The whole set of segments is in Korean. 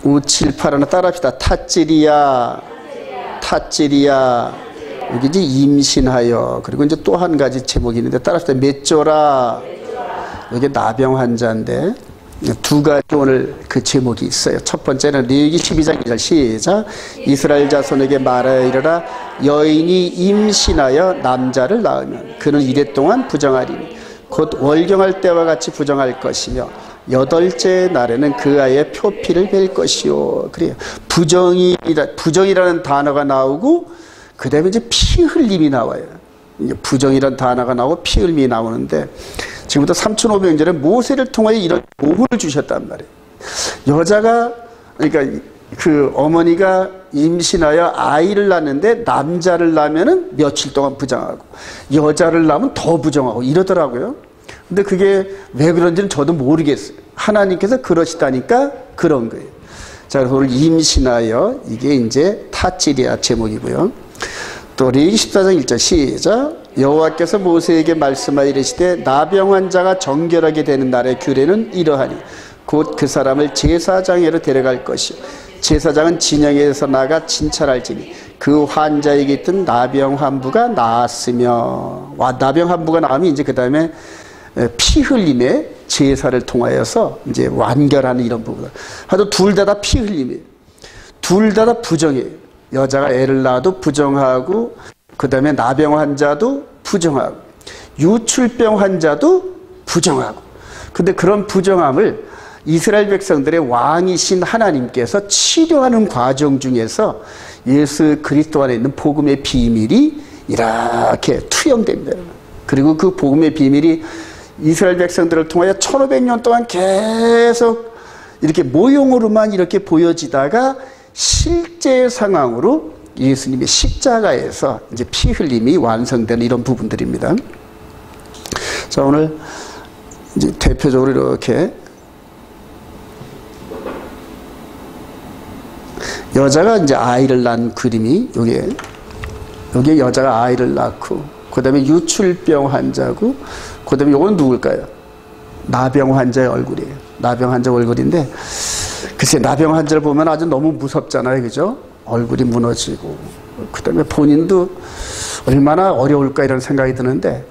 578 하나 따라합시다. 탓지리야. 탓지리야. 여기 이제 임신하여. 그리고 이제 또 한 가지 제목이 있는데 따라합시다. 맺조라. 여기 나병 환자인데 두 가지 오늘 그 제목이 있어요. 첫 번째는 레위기 12장 2절 시작. 이스라엘 자손에게 말하여 이르라. 여인이 임신하여 남자를 낳으면 그는 이래 동안 부정하리니 곧 월경할 때와 같이 부정할 것이며 여덟째 날에는 그 아이의 표피를 뺄 것이요. 그래요. 부정이라는 단어가 나오고 그 다음에 이제 피 흘림이 나와요. 부정이라는 단어가 나오고 피 흘림이 나오는데 지금부터 3500년전에 모세를 통하여 이런 교훈을 주셨단 말이에요. 여자가, 그러니까 그 어머니가 임신하여 아이를 낳는데 남자를 낳으면은 며칠 동안 부정하고 여자를 낳으면 더 부정하고 이러더라고요. 근데 그게 왜 그런지는 저도 모르겠어요. 하나님께서 그러시다니까 그런 거예요. 자, 그래서 오늘 임신하여 이게 이제 탓지리야 제목이고요. 또 레위기 14장 1절 시작. 여호와께서 모세에게 말씀하여 이르시되 나병 환자가 정결하게 되는 날의 규례는 이러하니 곧 그 사람을 제사장에로 데려갈 것이요 제사장은 진영에서 나가 진찰할지니 그 환자에게 있던 나병 환부가 나았으며. 나병 환부가 나오면 이제 그 다음에 피 흘림의 제사를 통하여서 이제 완결하는 이런 부분. 하여튼 둘 다 피 흘림이에요. 둘 다 부정이에요. 여자가 애를 낳아도 부정하고 그 다음에 나병 환자도 부정하고 유출병 환자도 부정하고. 근데 그런 부정함을 이스라엘 백성들의 왕이신 하나님께서 치료하는 과정 중에서 예수 그리스도 안에 있는 복음의 비밀이 이렇게 투영됩니다. 그리고 그 복음의 비밀이 이스라엘 백성들을 통하여 1500년 동안 계속 이렇게 모형으로만 이렇게 보여지다가 실제 상황으로 예수님의 십자가에서 이제 피 흘림이 완성되는 이런 부분들입니다. 자, 오늘 이제 대표적으로 이렇게 여자가 이제 아이를 낳은 그림이 여기에 여자가 아이를 낳고 그 다음에 유출병 환자고 그 다음에 이건 누굴까요? 나병 환자의 얼굴이에요. 나병 환자 얼굴인데 글쎄 나병 환자를 보면 아주 너무 무섭잖아요. 그죠? 얼굴이 무너지고 그 다음에 본인도 얼마나 어려울까 이런 생각이 드는데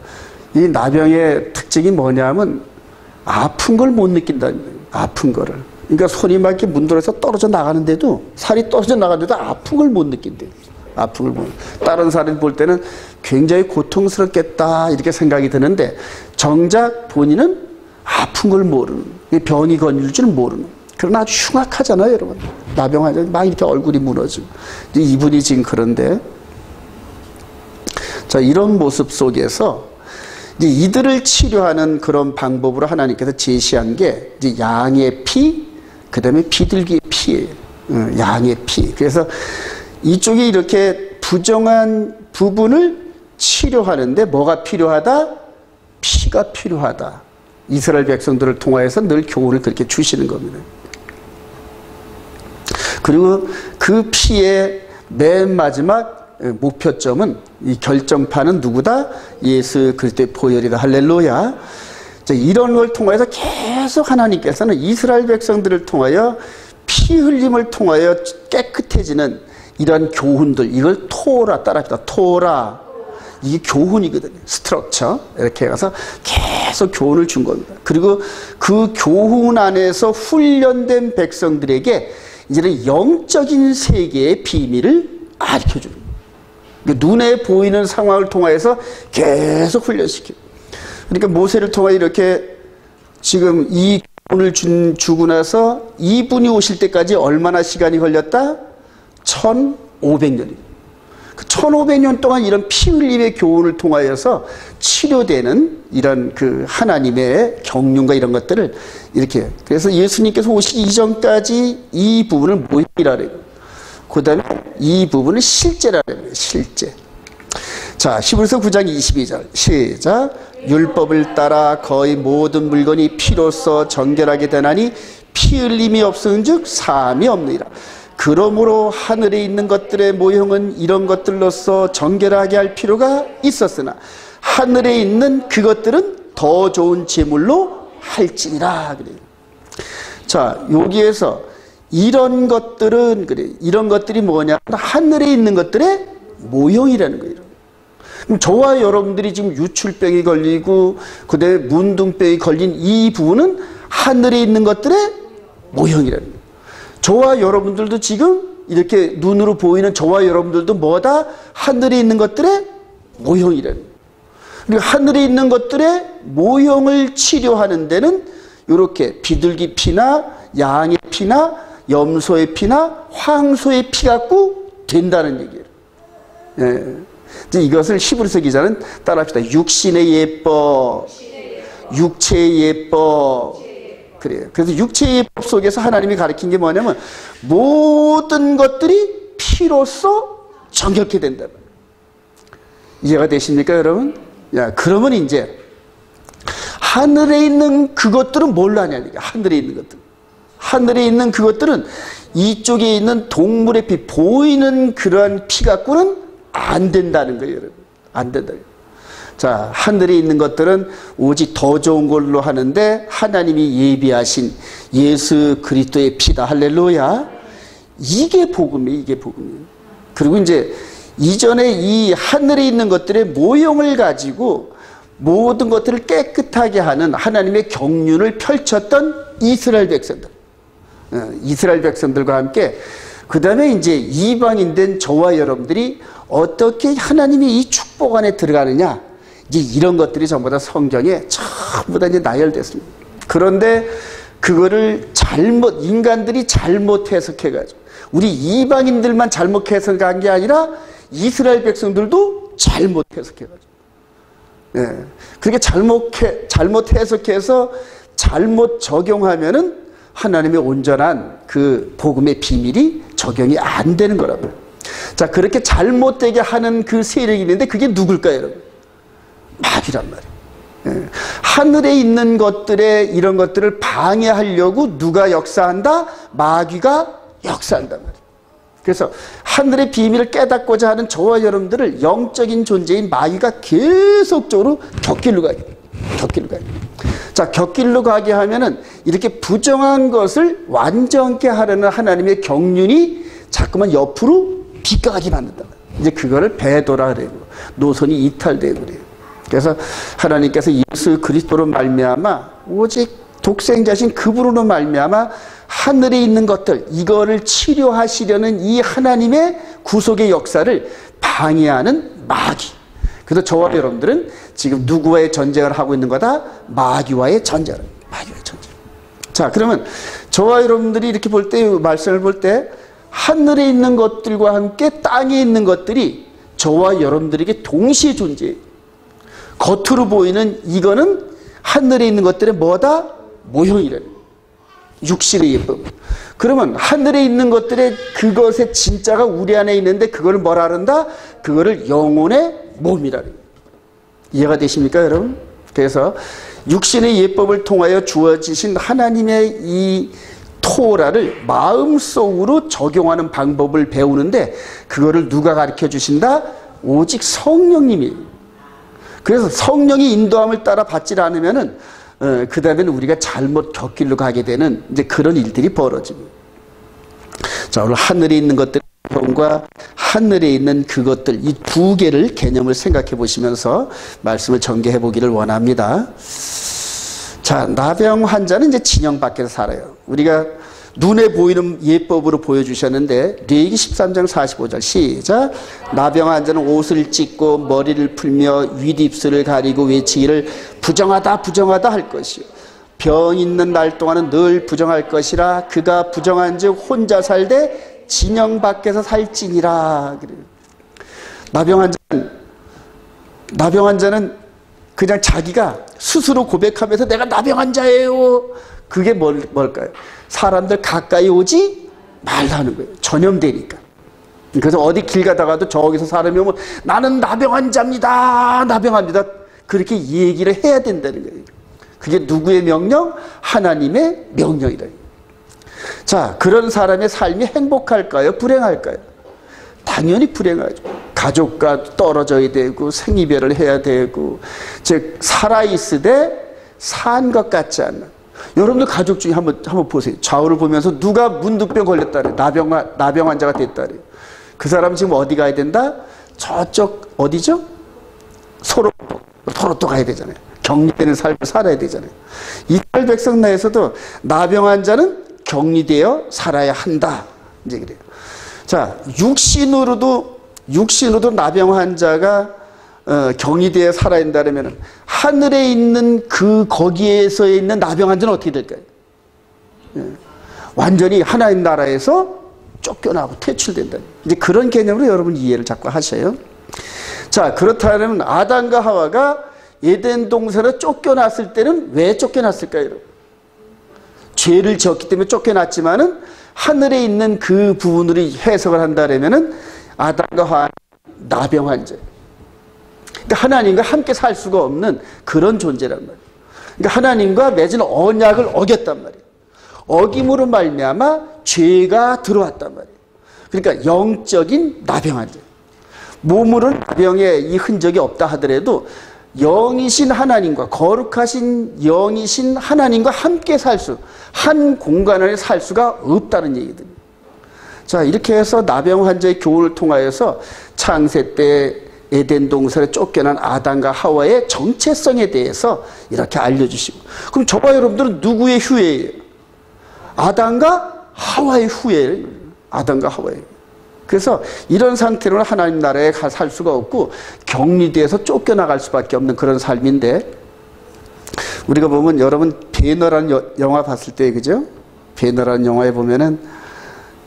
이 나병의 특징이 뭐냐면 아픈 걸 못 느낀다는 거예요. 아픈 거를. 그러니까 손이 막 이렇게 문드러서 떨어져 나가는데도 살이 떨어져 나가는데도 아픈 걸 못 느낀대요. 아픈 걸 못. 다른 사람이 볼 때는 굉장히 고통스럽겠다 이렇게 생각이 드는데 정작 본인은 아픈 걸 모르는, 병이 걸릴 줄은 모르는. 그러나 아주 흉악하잖아요, 여러분. 나병 환자 막 이렇게 얼굴이 무너지고. 이분이 지금 그런데 자, 이런 모습 속에서 이제 이들을 치료하는 그런 방법으로 하나님께서 제시한 게 이제 양의 피, 그 다음에 비둘기의 피예요. 양의 피. 그래서 이쪽에 이렇게 부정한 부분을 치료하는데 뭐가 필요하다? 피가 필요하다. 이스라엘 백성들을 통하여서 늘 교훈을 그렇게 주시는 겁니다. 그리고 그 피의 맨 마지막 목표점은 이 결정판은 누구다? 예수 그리스도의 보혈이다. 할렐루야. 자, 이런 걸 통해서 계속 하나님께서는 이스라엘 백성들을 통하여 피 흘림을 통하여 깨끗해지는 이런 교훈들, 이걸 토라 따라합시다. 토라. 이게 교훈이거든요. 스트럭처. 이렇게 가서 계속 교훈을 준 겁니다. 그리고 그 교훈 안에서 훈련된 백성들에게 이제는 영적인 세계의 비밀을 알려주는 거예요. 눈에 보이는 상황을 통해서 계속 훈련시켜요. 그러니까 모세를 통해 이렇게 지금 이 교훈을 주고 나서 이분이 오실 때까지 얼마나 시간이 걸렸다? 1500년입니다. 1500년 동안 이런 피 흘림의 교훈을 통하여서 치료되는 이런 그 하나님의 경륜과 이런 것들을 이렇게. 그래서 예수님께서 오시기 이전까지 이 부분을 모임이라고, 그 다음에 이 부분을 실제라고 해요. 실제. 자, 히브리서 9장 22절 시작. 율법을 따라 거의 모든 물건이 피로써 정결하게 되나니 피 흘림이 없은즉 사함이 없느니라. 그러므로 하늘에 있는 것들의 모형은 이런 것들로서 정결하게 할 필요가 있었으나 하늘에 있는 그것들은 더 좋은 제물로 할지니라. 그래요. 자, 여기에서 이런 것들은 그래. 이런 것들이 뭐냐? 하늘에 있는 것들의 모형이라는 거예요. 그럼 저와 여러분들이 지금 유출병이 걸리고 그다음에 문둥병이 걸린 이 부분은 하늘에 있는 것들의 모형이라는 거예요. 저와 여러분들도 지금 이렇게 눈으로 보이는 저와 여러분들도 뭐다? 하늘에 있는 것들의 모형이라는 거예요. 그리고 하늘에 있는 것들의 모형을 치료하는 데는 이렇게 비둘기 피나 양의 피나 염소의 피나 황소의 피 갖고 된다는 얘기예요. 예. 이제 이것을 히브리서 기자는 따라합시다. 육신의 예법, 육체의 예법. 그래요. 그래서 육체의 예법 속에서 하나님이 가르친 게 뭐냐면 모든 것들이 피로써 정결케 된다. 이해가 되십니까, 여러분? 야, 그러면 이제 하늘에 있는 그것들은 뭘로 하냐니까. 하늘에 있는 것들. 하늘에 있는 그것들은 이쪽에 있는 동물의 피, 보이는 그러한 피 갖고는 안 된다는 거예요, 여러분. 안 된다. 자, 하늘에 있는 것들은 오직 더 좋은 걸로 하는데 하나님이 예비하신 예수 그리스도의 피다. 할렐루야. 이게 복음이에요, 이게 복음이에요. 그리고 이제 이전에 이 하늘에 있는 것들의 모형을 가지고 모든 것들을 깨끗하게 하는 하나님의 경륜을 펼쳤던 이스라엘 백성들. 이스라엘 백성들과 함께 그 다음에 이제 이방인 된 저와 여러분들이 어떻게 하나님이 이 축복 안에 들어가느냐, 이제 이런 것들이 전부 다 성경에 전부 다 이제 나열됐습니다. 그런데 그거를 인간들이 잘못 해석해가지고, 우리 이방인들만 잘못 해석한 게 아니라 이스라엘 백성들도 잘못 해석해가지고, 예. 그렇게 잘못 해석해서 잘못 적용하면은 하나님의 온전한 그 복음의 비밀이 적용이 안 되는 거라고요. 자, 그렇게 잘못되게 하는 그 세력이 있는데 그게 누굴까요, 여러분? 마귀란 말이에요. 예. 하늘에 있는 것들의 이런 것들을 방해하려고 누가 역사한다? 마귀가 역사한단 말이에요. 그래서 하늘의 비밀을 깨닫고자 하는 저와 여러분들을 영적인 존재인 마귀가 계속적으로 곁길로 가게 돼요. 곁길로 가게 돼요. 자, 곁길로 가게 하면은 이렇게 부정한 것을 완전케 하려는 하나님의 경륜이 자꾸만 옆으로 비껴가게 만든다. 이제 그거를 배도라 그래요. 노선이 이탈되고 그래요. 그래서 하나님께서 예수 그리스도로 말미암아 오직 독생자신 그분으로 말미암아 하늘에 있는 것들, 이거를 치료하시려는 이 하나님의 구속의 역사를 방해하는 마귀. 그래서 저와 여러분들은 지금 누구와의 전쟁을 하고 있는 거다? 마귀와의 전쟁을. 마귀와의 전쟁. 자, 그러면 저와 여러분들이 이렇게 볼 때, 말씀을 볼 때 하늘에 있는 것들과 함께 땅에 있는 것들이 저와 여러분들에게 동시에 존재해요. 겉으로 보이는 이거는 하늘에 있는 것들의 뭐다? 모형이래요. 육신의 예법. 그러면 하늘에 있는 것들의 그것의 진짜가 우리 안에 있는데 그걸 뭐라 그런다? 그거를 영혼의 몸이라 그래요. 이해가 되십니까, 여러분? 그래서 육신의 예법을 통하여 주어지신 하나님의 이 토라를 마음속으로 적용하는 방법을 배우는데 그거를 누가 가르쳐 주신다? 오직 성령님이. 그래서 성령이 인도함을 따라 받지 않으면은 그 다음에는 우리가 잘못 곁길로 가게 되는 이제 그런 일들이 벌어집니다. 자, 오늘 하늘에 있는 것들과 하늘에 있는 그것들, 이 두 개를 개념을 생각해 보시면서 말씀을 전개해 보기를 원합니다. 자, 나병 환자는 이제 진영 밖에서 살아요. 우리가 눈에 보이는 예법으로 보여주셨는데 레위기 13장 45절 시작. 나병 환자는 옷을 찢고 머리를 풀며 윗입술을 가리고 외치기를 부정하다 부정하다 할 것이요 병 있는 날 동안은 늘 부정할 것이라 그가 부정한즉 혼자 살되 진영 밖에서 살지니라. 그래요. 나병 환자는 그냥 자기가 스스로 고백하면서 내가 나병 환자예요. 그게 뭘까요? 사람들 가까이 오지 말라는 거예요. 전염되니까. 그래서 어디 길 가다가도 저기서 사람이 오면 나는 나병 환자입니다. 나병합니다. 그렇게 얘기를 해야 된다는 거예요. 그게 누구의 명령? 하나님의 명령이다. 자, 그런 사람의 삶이 행복할까요? 불행할까요? 당연히 불행하죠. 가족과 떨어져야 되고 생이별을 해야 되고 즉 살아있으되 산 것 같지 않는 여러분들 가족 중에 한번 보세요. 좌우를 보면서 누가 문둥병 걸렸다 그래. 나병 환자가 됐다 그래. 그 사람 지금 어디 가야 된다? 저쪽 어디죠? 토로또 가야 되잖아요. 격리되는 삶을 살아야 되잖아요. 이스라엘 백성 내에서도 나병 환자는 격리되어 살아야 한다. 이제 그래요. 자, 육신으로도 나병 환자가 격리되어 살아야 한다면 하늘에 있는 거기에서 있는 나병 환자는 어떻게 될까요? 완전히 하나님 나라에서 쫓겨나고 퇴출된다. 이제 그런 개념으로 여러분 이해를 자꾸 하셔요. 자, 그렇다면 아담과 하와가 에덴 동산에 쫓겨났을 때는 왜 쫓겨났을까요, 여러분? 죄를 지었기 때문에 쫓겨났지만은 하늘에 있는 그 부분으로 해석을 한다면은 아담과 하와는 나병 환자예요. 그러니까 하나님과 함께 살 수가 없는 그런 존재란 말이에요. 그러니까 하나님과 맺은 언약을 어겼단 말이에요. 어김으로 말미암아 죄가 들어왔단 말이에요. 그러니까 영적인 나병 환자. 몸으로는 나병의 이 흔적이 없다 하더라도 영이신 하나님과 거룩하신 영이신 하나님과 함께 한 공간 안에 살 수가 없다는 얘기거든요. 자, 이렇게 해서 나병 환자의 교훈을 통하여서 창세 때 에덴 동산에 쫓겨난 아담과 하와의 정체성에 대해서 이렇게 알려주시고, 그럼 저와 여러분들은 누구의 후예예요? 아담과 하와의 후예예요. 아담과 하와의. 그래서 이런 상태로는 하나님 나라에 살 수가 없고 격리돼서 쫓겨나갈 수밖에 없는 그런 삶인데, 우리가 보면 여러분 배너라는 영화 봤을 때, 그죠? 배너라는 영화에 보면은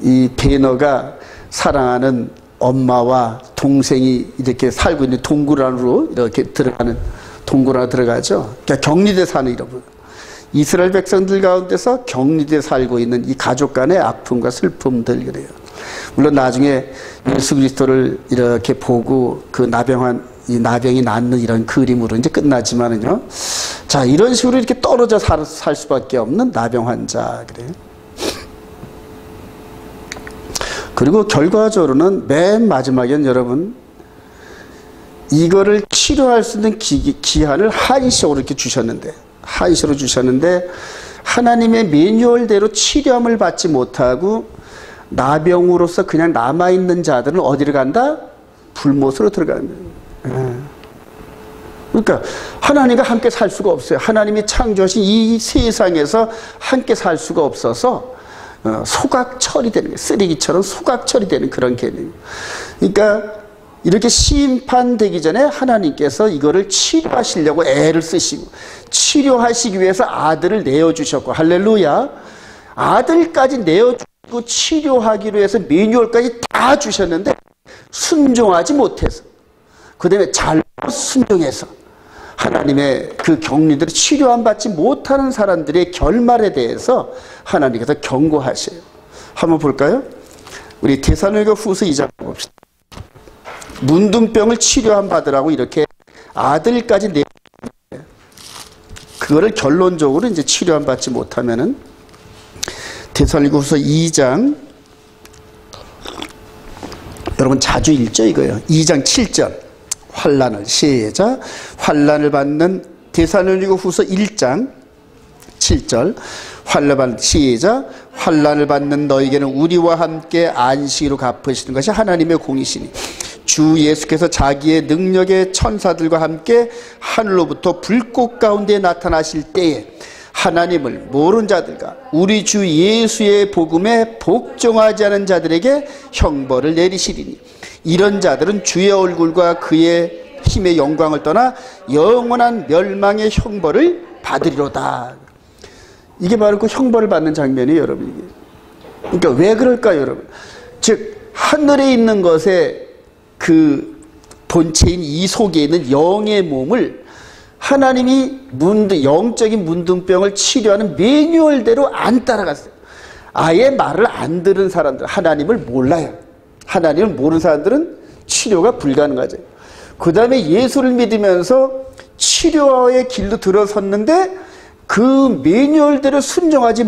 이 배너가 사랑하는 엄마와 동생이 이렇게 살고 있는 동굴 안으로 이렇게 들어가는, 동굴 안으로 들어가죠. 그러니까 격리돼 사는 이런 분. 이스라엘 백성들 가운데서 격리돼 살고 있는 이 가족 간의 아픔과 슬픔들, 그래요. 물론 나중에 예수 그리스도를 이렇게 보고 그 이 나병이 낫는 이런 그림으로 이제 끝나지만은요. 자, 이런 식으로 이렇게 떨어져 살 수밖에 없는 나병 환자, 그래요. 그리고 결과적으로는 맨 마지막엔 여러분, 이거를 치료할 수 있는 기한을 한시적으로 이렇게 주셨는데, 하나님의 매뉴얼대로 치료함을 받지 못하고 나병으로서 그냥 남아있는 자들은 어디로 간다? 불못으로 들어가는. 그러니까 하나님과 함께 살 수가 없어요. 하나님이 창조하신 이 세상에서 함께 살 수가 없어서 소각 처리되는 거예요. 쓰레기처럼 소각 처리되는 그런 개념이에요. 그러니까 이렇게 심판되기 전에 하나님께서 이거를 치료하시려고 애를 쓰시고, 치료하시기 위해서 아들을 내어주셨고, 할렐루야, 아들까지 내어주고 치료하기로 해서 매뉴얼까지 다 주셨는데 순종하지 못해서, 그 다음에 잘못 순종해서 하나님의 그 격리들을 치료함 받지 못하는 사람들의 결말에 대해서 하나님께서 경고하셔요. 한번 볼까요? 우리 데살로니가 후서 2장 봅시다. 문둥병을 치료함 받으라고 이렇게 아들까지 그거를 결론적으로 이제 치료함 받지 못하면은, 데살로니가 후서 2장, 여러분 자주 읽죠, 이거요. 2장 7절. 시작. 환난을 받는, 데살로니가 후서 1장 7절. 시작. 환난을 받는 너에게는 우리와 함께 안식으로 갚으시는 것이 하나님의 공이시니 주 예수께서 자기의 능력의 천사들과 함께 하늘로부터 불꽃 가운데 나타나실 때에 하나님을 모르는 자들과 우리 주 예수의 복음에 복종하지 않은 자들에게 형벌을 내리시리니 이런 자들은 주의 얼굴과 그의 힘의 영광을 떠나 영원한 멸망의 형벌을 받으리로다. 이게 바로 그 형벌을 받는 장면이에요, 여러분. 그러니까 왜 그럴까요, 여러분? 즉 하늘에 있는 것에 그 본체인 이 속에 있는 영의 몸을 하나님이 영적인 문둥병을 치료하는 매뉴얼대로 안 따라갔어요. 아예 말을 안 들은 사람들, 하나님을 몰라요. 하나님을 모르는 사람들은 치료가 불가능하죠. 그 다음에 예수를 믿으면서 치료의 길로 들어섰는데 그 매뉴얼대로 순종하지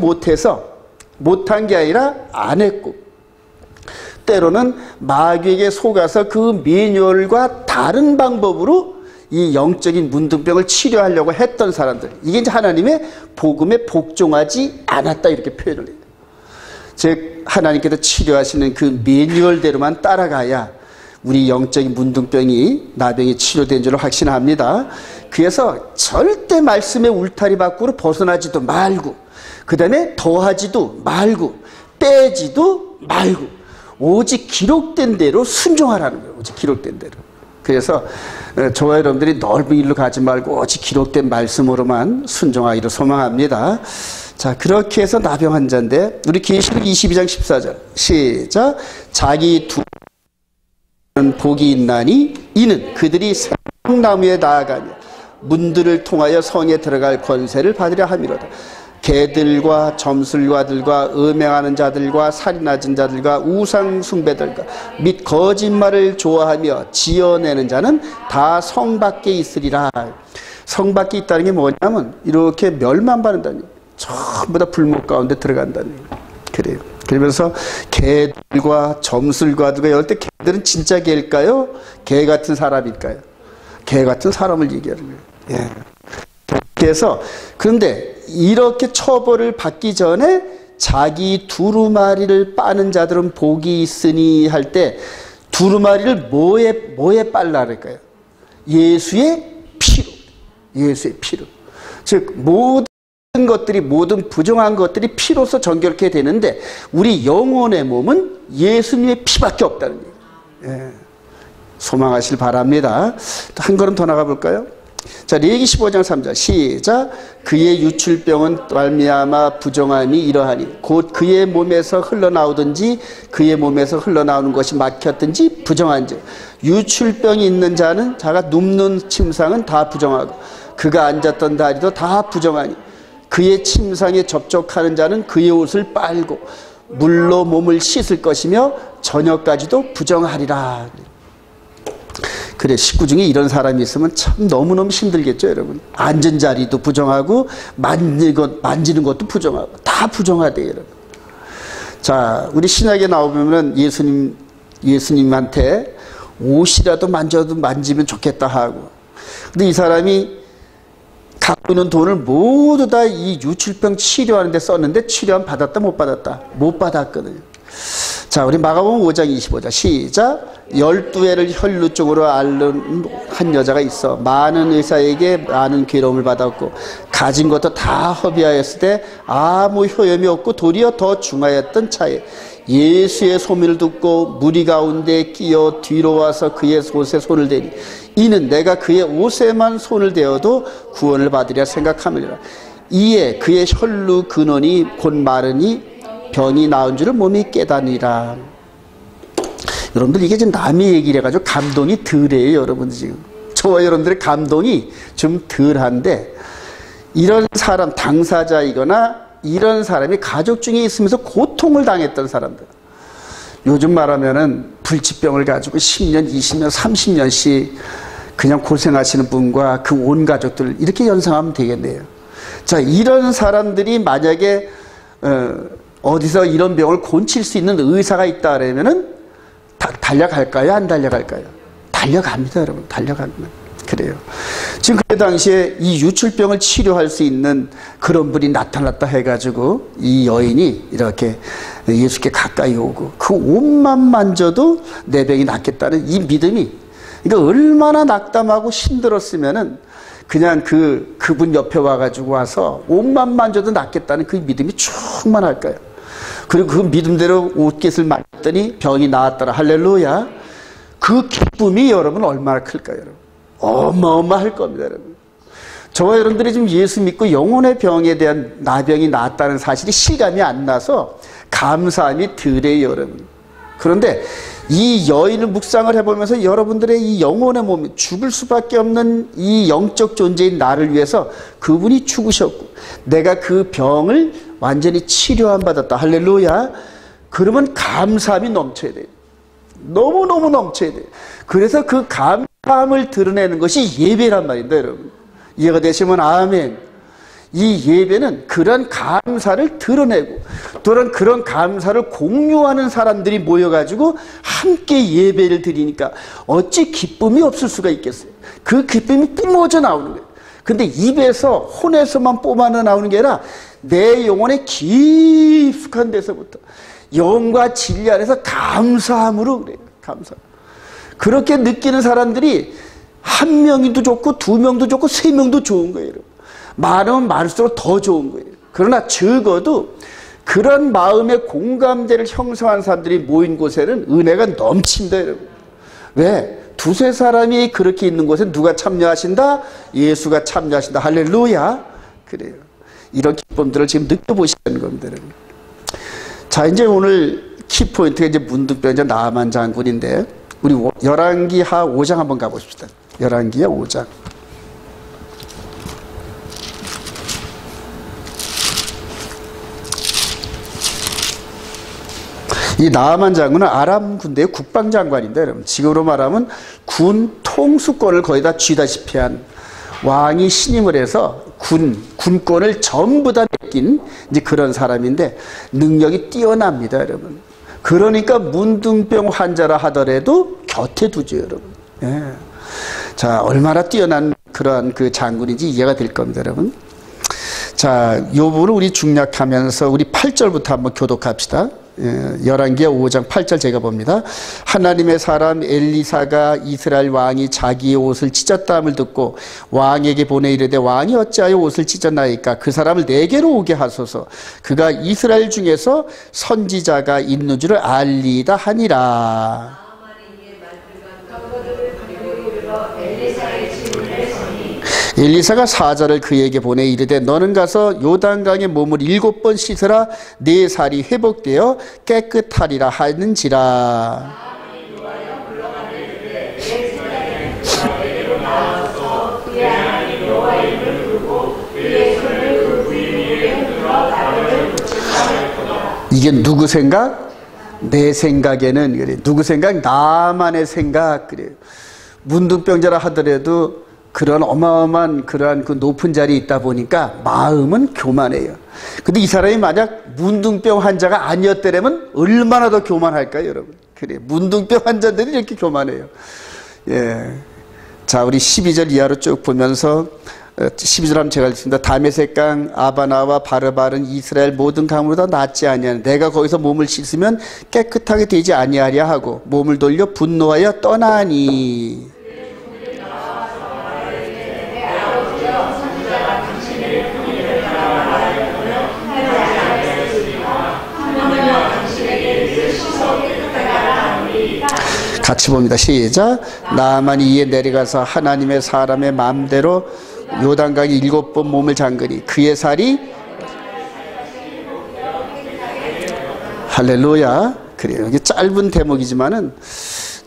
못한 게 아니라 안 했고, 때로는 마귀에게 속아서 그 매뉴얼과 다른 방법으로 이 영적인 문둥병을 치료하려고 했던 사람들, 이게 이제 하나님의 복음에 복종하지 않았다 이렇게 표현을 해요. 즉 하나님께서 치료하시는 그 매뉴얼대로만 따라가야 우리 영적인 문둥병이 나병이 치료된 줄로 확신합니다. 그래서 절대 말씀의 울타리 밖으로 벗어나지도 말고, 그 다음에 더하지도 말고 빼지도 말고 오직 기록된 대로 순종하라는 거예요. 오직 기록된 대로. 그래서 저와 여러분들이 넓은 일로 가지 말고 오직 기록된 말씀으로만 순종하기를 소망합니다. 자, 그렇게 해서 나병 환자인데, 우리 계시록 22장 14절 시작. 자기 두 복이 있나니 이는 그들이 생명나무에 나아가며 문들을 통하여 성에 들어갈 권세를 받으려 함이로다. 개들과 점술가들과 음행하는 자들과 살인하는 자들과 우상 숭배들과 및 거짓말을 좋아하며 지어내는 자는 다 성 밖에 있으리라. 성 밖에 있다는 게 뭐냐면 이렇게 멸망받는다는 얘기예요. 전부 다 불목 가운데 들어간다는 얘기예요. 그래요. 그러면서 개들과 점술가들과 이럴 때 개들은 진짜 개일까요? 개 같은 사람일까요? 개 같은 사람을 얘기하는 거예요. 예. 그래서 그런데 이렇게 처벌을 받기 전에 자기 두루마리를 빠는 자들은 복이 있으니 할 때 두루마리를 뭐에 빨라 그럴까요? 예수의 피로. 예수의 피로. 즉 모든 것들이, 모든 부정한 것들이 피로서 정결케 되는데 우리 영혼의 몸은 예수님의 피밖에 없다는 얘기예요. 예. 소망하실 바랍니다. 한 걸음 더 나가 볼까요? 자, 레위기 15장 3절 시작. 그의 유출병은 말미암아 부정함이 이러하니 곧 그의 몸에서 흘러나오든지 그의 몸에서 흘러나오는 것이 막혔든지 부정한지. 유출병이 있는 자는 자가 눕는 침상은 다 부정하고 그가 앉았던 다리도 다 부정하니 그의 침상에 접촉하는 자는 그의 옷을 빨고 물로 몸을 씻을 것이며 저녁까지도 부정하리라. 그래, 식구 중에 이런 사람이 있으면 참 너무너무 힘들겠죠, 여러분. 앉은 자리도 부정하고 만지는 것도 부정하고 다 부정하대요, 여러분. 자, 우리 신약에 나오면 예수님한테 옷이라도 만지면 좋겠다 하고, 근데 이 사람이 갖고 있는 돈을 모두 다 이 유출병 치료하는 데 썼는데 치료는 받았다 못 받았다? 못 받았거든요. 자, 우리 마가복음 5장 25절 시작. 12해를 혈루 쪽으로 앓는 한 여자가 있어 많은 의사에게 많은 괴로움을 받았고 가진 것도 다 허비하였을 때 아무 효염이 없고 도리어 더 중하였던 차에 예수의 소문을 듣고 무리 가운데 끼어 뒤로 와서 그의 옷에 손을 대니 이는 내가 그의 옷에만 손을 대어도 구원을 받으려 생각함이라. 이에 그의 혈루 근원이 곧 마르니 병이 나은 줄을 몸이 깨닫니라. 여러분들 이게 지금 남의 얘기를 해가지고 감동이 덜해요. 여러분 지금 저와 여러분들의 감동이 좀 덜한데, 이런 사람 당사자이거나 이런 사람이 가족 중에 있으면서 고통을 당했던 사람들, 요즘 말하면은 불치병을 가지고 10년, 20년, 30년씩 그냥 고생하시는 분과 그 온 가족들 이렇게 연상하면 되겠네요. 자, 이런 사람들이 만약에 어디서 이런 병을 고칠 수 있는 의사가 있다 그러면은 달려갈까요? 안 달려갈까요? 달려갑니다, 여러분. 달려갑니다. 그래요. 지금 그 당시에 이 유출병을 치료할 수 있는 그런 분이 나타났다 해가지고 이 여인이 이렇게 예수께 가까이 오고 그 옷만 만져도 내 병이 낫겠다는 이 믿음이, 그러니까 얼마나 낙담하고 힘들었으면은 그냥 그분 옆에 와가지고 와서 옷만 만져도 낫겠다는 그 믿음이 충만할까요? 그리고 그 믿음대로 옷깃을 만졌더니 병이 나았더라. 할렐루야. 그 기쁨이 여러분 얼마나 클까요, 여러분? 어마어마할 겁니다, 여러분. 저와 여러분들이 지금 예수 믿고 영혼의 병에 대한 나병이 나았다는 사실이 실감이 안 나서 감사함이 덜해요, 여러분. 그런데 이 여인을 묵상을 해보면서 여러분들의 이 영혼의 몸이 죽을 수밖에 없는 이 영적 존재인 나를 위해서 그분이 죽으셨고 내가 그 병을 완전히 치료함 받았다. 할렐루야. 그러면 감사함이 넘쳐야 돼요. 너무너무 넘쳐야 돼요. 그래서 그 감사함을 드러내는 것이 예배란 말입니다, 여러분. 이해가 되시면 아멘. 이 예배는 그런 감사를 드러내고 또는 그런 감사를 공유하는 사람들이 모여가지고 함께 예배를 드리니까 어찌 기쁨이 없을 수가 있겠어요. 그 기쁨이 뿜어져 나오는 거예요. 근데 입에서 혼에서만 뿜어져 나오는 게 아니라 내 영혼의 깊숙한 데서부터 영과 진리 안에서 감사함으로 그래요. 감사. 그렇게 느끼는 사람들이 한 명도 좋고 두 명도 좋고 세 명도 좋은 거예요. 많으면 많을수록 더 좋은 거예요. 그러나 적어도 그런 마음의 공감대를 형성한 사람들이 모인 곳에는 은혜가 넘칩니다, 여러분. 왜? 두세 사람이 그렇게 있는 곳에 누가 참여하신다? 예수가 참여하신다. 할렐루야. 그래요. 이런 기쁨들을 지금 느껴보시는 겁니다, 여러분. 자, 이제 오늘 키포인트가 이제 문득병자 나만 장군인데, 우리 열왕기하 5장 한번 가보십시다. 열왕기하 5장. 이 나아만 장군은 아람 군대의 국방장관인데, 여러분, 지금으로 말하면 군 통수권을 거의 다 쥐다시피 한 왕이 신임을 해서 군권을 전부 다 맡긴 이제 그런 사람인데 능력이 뛰어납니다, 여러분. 그러니까 문둥병 환자라 하더라도 곁에 두죠, 여러분. 예. 자, 얼마나 뛰어난 그러한 그 장군인지 이해가 될 겁니다, 여러분. 자, 이 부분을 우리 중략하면서 우리 8절부터 한번 교독합시다. 열왕기하 5장 8절 제가 봅니다. 하나님의 사람 엘리사가 이스라엘 왕이 자기의 옷을 찢었다함을 듣고 왕에게 보내 이르되 왕이 어찌하여 옷을 찢었나이까? 그 사람을 내게로 오게 하소서. 그가 이스라엘 중에서 선지자가 있는 줄을 알리다 하니라. 엘리사가 사자를 그에게 보내 이르되 너는 가서 요단강에 몸을 7번 씻으라. 네 살이 회복되어 깨끗하리라 하는지라. 이게 누구 생각? 내 생각에는 그래. 누구 생각? 나만의 생각. 그래요. 문둥병자라 하더라도 그런 어마어마한 그러한 그 높은 자리에 있다 보니까 마음은 교만해요. 근데 이 사람이 만약 문둥병 환자가 아니었더라면 얼마나 더 교만할까요, 여러분? 그래. 문둥병 환자들이 이렇게 교만해요. 예. 자, 우리 12절 이하로 쭉 보면서 12절 한번 제가 읽습니다. 다메섹 강 아바나와 바르바른 이스라엘 모든 강으로 다 낫지 아니하는 내가 거기서 몸을 씻으면 깨끗하게 되지 아니하랴 하고 몸을 돌려 분노하여 떠나니. 같이 봅니다. 시작. 나아만이 이에 내려가서 하나님의 사람의 마음대로 요단강에 7번 몸을 잠그니 그의 살이 할렐루야. 그래요. 이게 짧은 대목이지만은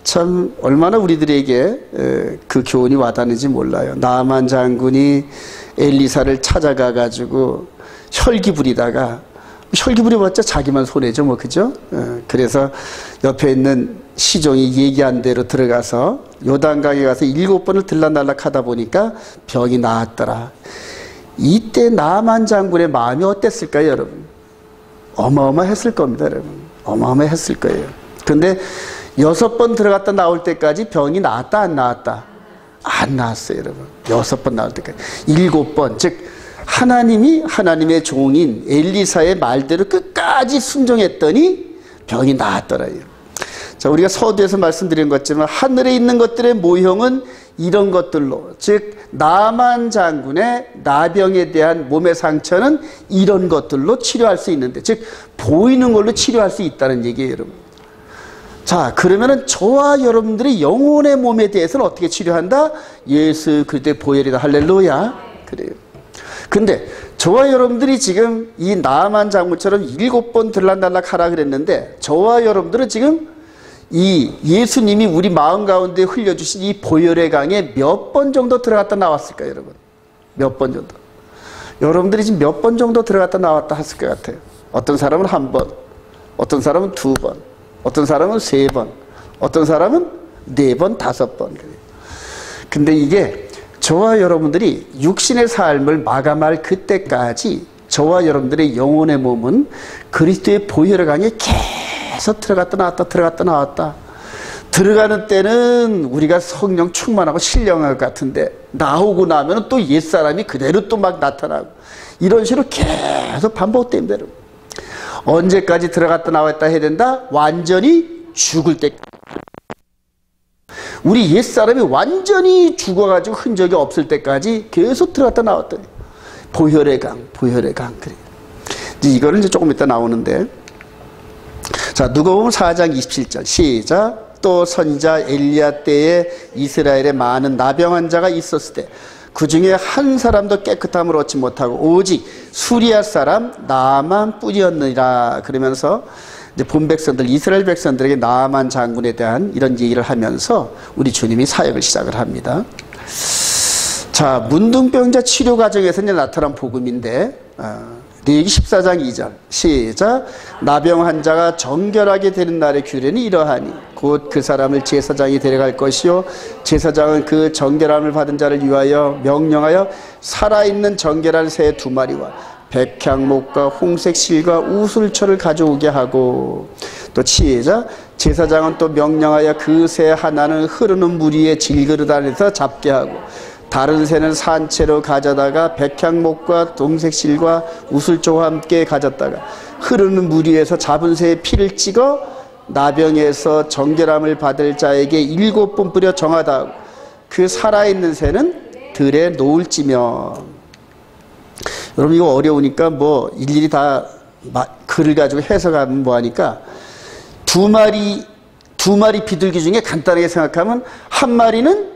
참 얼마나 우리들에게 그 교훈이 와닿는지 몰라요. 나아만 장군이 엘리사를 찾아가 가지고 혈기 부리다가 혈기 부려봤자 자기만 손해죠, 뭐, 그죠? 그래서 옆에 있는 시종이 얘기한 대로 들어가서 요단강에 가서 7번을 들락날락 하다 보니까 병이 나았더라. 이때 나아만 장군의 마음이 어땠을까요, 여러분? 어마어마했을 겁니다, 여러분. 어마어마했을 거예요. 근데 6번 들어갔다 나올 때까지 병이 나았다, 안 나았다? 안 나았어요, 여러분. 6번 나올 때까지. 7번, 즉, 하나님의 종인 엘리사의 말대로 끝까지 순종했더니 병이 나았더라요. 자, 우리가 서두에서 말씀드린 것처럼 하늘에 있는 것들의 모형은 이런 것들로, 즉 나만 장군의 나병에 대한 몸의 상처는 이런 것들로 치료할 수 있는데, 즉 보이는 걸로 치료할 수 있다는 얘기예요, 여러분. 자, 그러면은 저와 여러분들의 영혼의 몸에 대해서는 어떻게 치료한다? 예수 그리스도의 보혈이다. 할렐루야. 그래요. 근데 저와 여러분들이 지금 이 나아만 장군처럼 7번 들락날락 하라 그랬는데, 저와 여러분들은 지금 이 예수님이 우리 마음 가운데 흘려주신 이 보혈의 강에 몇 번 정도 들어갔다 나왔을까요, 여러분? 몇 번 정도? 여러분들이 지금 몇 번 정도 들어갔다 나왔다 했을 것 같아요. 어떤 사람은 1번, 어떤 사람은 2번, 어떤 사람은 3번, 어떤 사람은 4번, 5번. 근데 이게 저와 여러분들이 육신의 삶을 마감할 그때까지 저와 여러분들의 영혼의 몸은 그리스도의 보혈의 강에 계속 들어갔다 나왔다 들어갔다 나왔다. 들어가는 때는 우리가 성령 충만하고 신령할 것 같은데 나오고 나면 또 옛사람이 그대로 또 막 나타나고 이런 식으로 계속 반복됩니다. 언제까지 들어갔다 나왔다 해야 된다? 완전히 죽을 때. 우리 옛사람이 완전히 죽어가지고 흔적이 없을 때까지 계속 들어갔다 나왔다. 보혈의 강, 보혈의 강. 그래. 이제 이거는 이제 조금 이따 나오는데. 자, 누가복음 4장 27절 시작. 또 선지자 엘리야 때에 이스라엘에 많은 나병 환자가 있었을 때 그 중에 한 사람도 깨끗함을 얻지 못하고 오직 수리아 사람 나만 뿐이었느니라. 그러면서 이제 본 백성들 이스라엘 백성들에게 나만 장군에 대한 이런 얘기를 하면서 우리 주님이 사역을 시작을 합니다. 자, 문둥병자 치료 과정에서 이제 나타난 복음인데 레위기 14장 2절 시작. 나병 환자가 정결하게 되는 날의 규례는 이러하니 곧 그 사람을 제사장이 데려갈 것이요 제사장은 그 정결함을 받은 자를 위하여 명령하여 살아있는 정결한 새 2마리와 백향목과 홍색 실과 우슬초를 가져오게 하고 또 시작. 제사장은 또 명령하여 그 새 하나는 흐르는 물 위에 질그릇 안에서 잡게 하고 다른 새는 산채로 가져다가 백향목과 동색실과 우슬초와 함께 가졌다가 흐르는 물 위에서 잡은 새의 피를 찍어 나병에서 정결함을 받을 자에게 7번 뿌려 정하다 하고 그 살아있는 새는 들에 놓을지며. 여러분 이거 어려우니까 뭐 일일이 다 글을 가지고 해석하면 뭐하니까 두 마리 비둘기 중에 간단하게 생각하면 한 마리는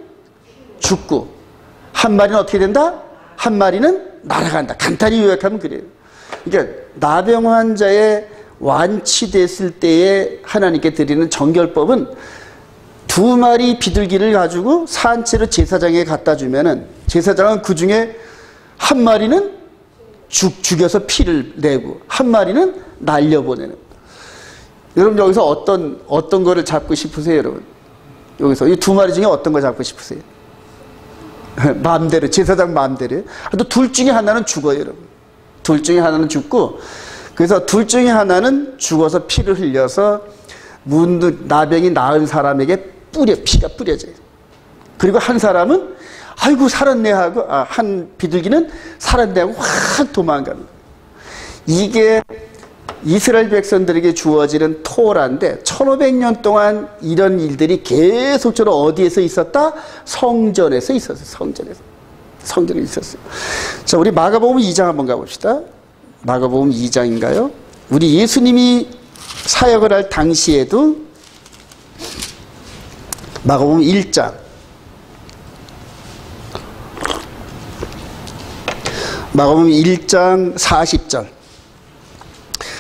죽고 한 마리는 어떻게 된다? 한 마리는 날아간다. 간단히 요약하면 그래요. 그러니까 나병 환자의 완치됐을 때에 하나님께 드리는 정결법은 2마리 비둘기를 가지고 산채로 제사장에게 갖다 주면은 제사장은 그 중에 한 마리는 죽여서 피를 내고 한 마리는 날려보내는. 여러분 여기서 어떤 거를 잡고 싶으세요, 여러분? 여기서 이 2마리 중에 어떤 거 잡고 싶으세요? 마음대로, 제사장 마음대로. 또 둘 중에 하나는 죽어요, 여러분. 둘 중에 하나는 죽고, 그래서 둘 중에 하나는 죽어서 피를 흘려서 나병이 나은 사람에게 피가 뿌려져요. 그리고 한 사람은 아이고 살았네 하고 한 비둘기는 살았네 하고 확 도망갑니다. 이게 이스라엘 백성들에게 주어지는 토라인데 1500년 동안 이런 일들이 계속적으로 어디에서 있었다? 성전에서 있었어요. 성전에 있었어요. 자, 우리 마가복음 2장 한번 가봅시다. 마가복음 2장인가요? 우리 예수님이 사역을 할 당시에도 마가복음 1장 마가복음 1장 40절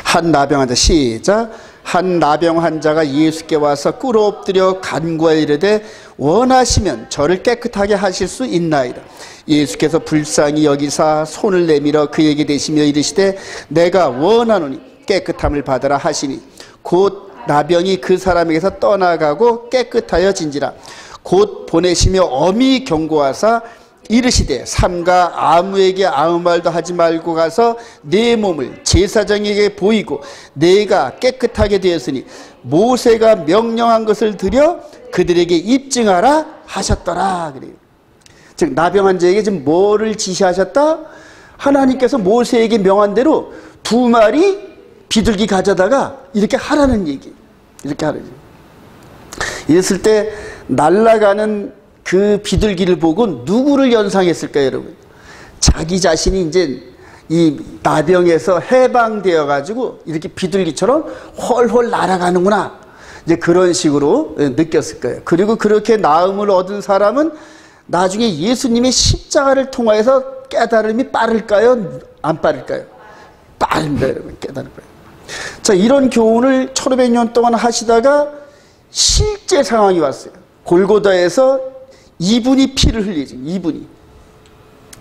한 나병 환자 시작. 한 나병 환자가 예수께 와서 꿇어 엎드려 간구하여 이르되 원하시면 저를 깨끗하게 하실 수 있나이다. 예수께서 불쌍히 여기사 손을 내밀어 그에게 대시며 이르시되 내가 원하노니 깨끗함을 받으라 하시니 곧 나병이 그 사람에게서 떠나가고 깨끗하여진지라. 곧 보내시며 엄히 경고하사 이르시되 삼가 아무에게 아무 말도 하지 말고 가서 내 몸을 제사장에게 보이고 내가 깨끗하게 되었으니 모세가 명령한 것을 드려 그들에게 입증하라 하셨더라. 그래요. 즉 나병 환자에게 지금 뭐를 지시하셨다? 하나님께서 모세에게 명한 대로 2마리 비둘기 가져다가 이렇게 하라는 얘기. 이렇게 하라는 얘기. 이랬을 때 날아가는 그 비둘기를 보고 누구를 연상했을까요, 여러분? 자기 자신이 이제 이 나병에서 해방되어 가지고 이렇게 비둘기처럼 훨훨 날아가는구나. 이제 그런 식으로 느꼈을 거예요. 그리고 그렇게 나음을 얻은 사람은 나중에 예수님의 십자가를 통하여서 깨달음이 빠를까요? 안 빠를까요? 빠릅니다, 여러분. 깨달음이. 자, 이런 교훈을 1500년 동안 하시다가 실제 상황이 왔어요. 골고다에서 이분이 피를 흘리지.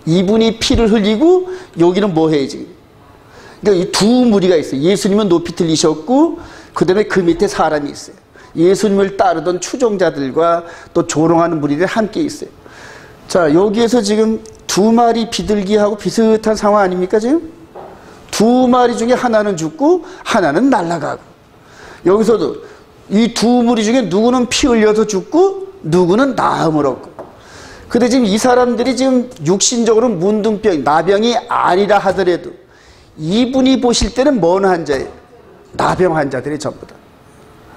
이분이 피를 흘리고 여기는 뭐 해야지. 그러니까 이 2 무리가 있어요. 예수님은 높이 들리셨고 그 다음에 그 밑에 사람이 있어요. 예수님을 따르던 추종자들과 또 조롱하는 무리들이 함께 있어요. 자, 여기에서 지금 두 마리 비둘기하고 비슷한 상황 아닙니까, 지금? 두 마리 중에 하나는 죽고 하나는 날아가고. 여기서도 이 두 무리 중에 누구는 피 흘려서 죽고 누구는 나음을 얻고. 근데 지금 이 사람들이 지금 육신적으로 문둥병, 나병이 아니라 하더라도 이분이 보실 때는 뭔 환자예요? 나병 환자들이 전부 다.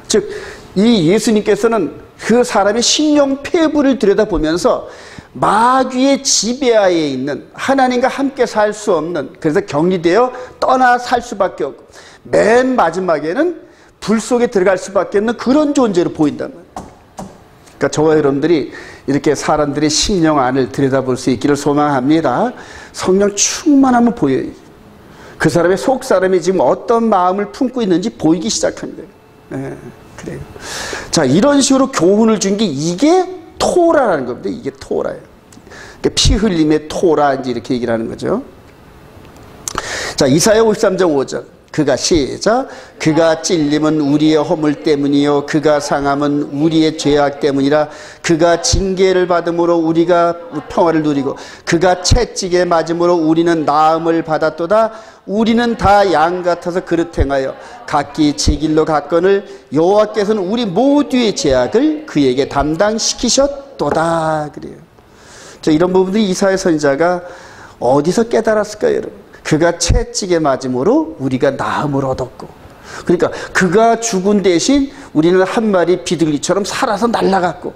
즉, 이 예수님께서는 그 사람의 신령 폐부를 들여다보면서 마귀의 지배하에 있는 하나님과 함께 살 수 없는, 그래서 격리되어 떠나 살 수밖에 없고 맨 마지막에는 불 속에 들어갈 수밖에 없는 그런 존재로 보인단 말이에요. 그러니까 저와 여러분들이 이렇게 사람들의 심령 안을 들여다볼 수 있기를 소망합니다. 성령 충만하면 보여요. 그 사람의 속 사람이 지금 어떤 마음을 품고 있는지 보이기 시작합니다. 네, 그래요. 자, 이런 식으로 교훈을 준 게 이게 토라라는 겁니다. 이게 토라예요. 그러니까 피 흘림의 토라 이렇게 얘기를 하는 거죠. 자, 이사야 53장 5절. 그가 시작. 그가 찔림은 우리의 허물 때문이요 그가 상함은 우리의 죄악 때문이라. 그가 징계를 받음으로 우리가 평화를 누리고 그가 채찍에 맞음으로 우리는 나음을 받았도다. 우리는 다 양 같아서 그릇 행하여 각기 제 길로 갔거늘 여호와께서는 우리 모두의 죄악을 그에게 담당시키셨도다. 그래요. 자, 이런 부분들이 이사야 선지자가 어디서 깨달았을까요, 여러분? 그가 채찍에 맞음으로 우리가 나음을 얻었고, 그러니까 그가 죽은 대신 우리는 한 마리 비둘기처럼 살아서 날아갔고,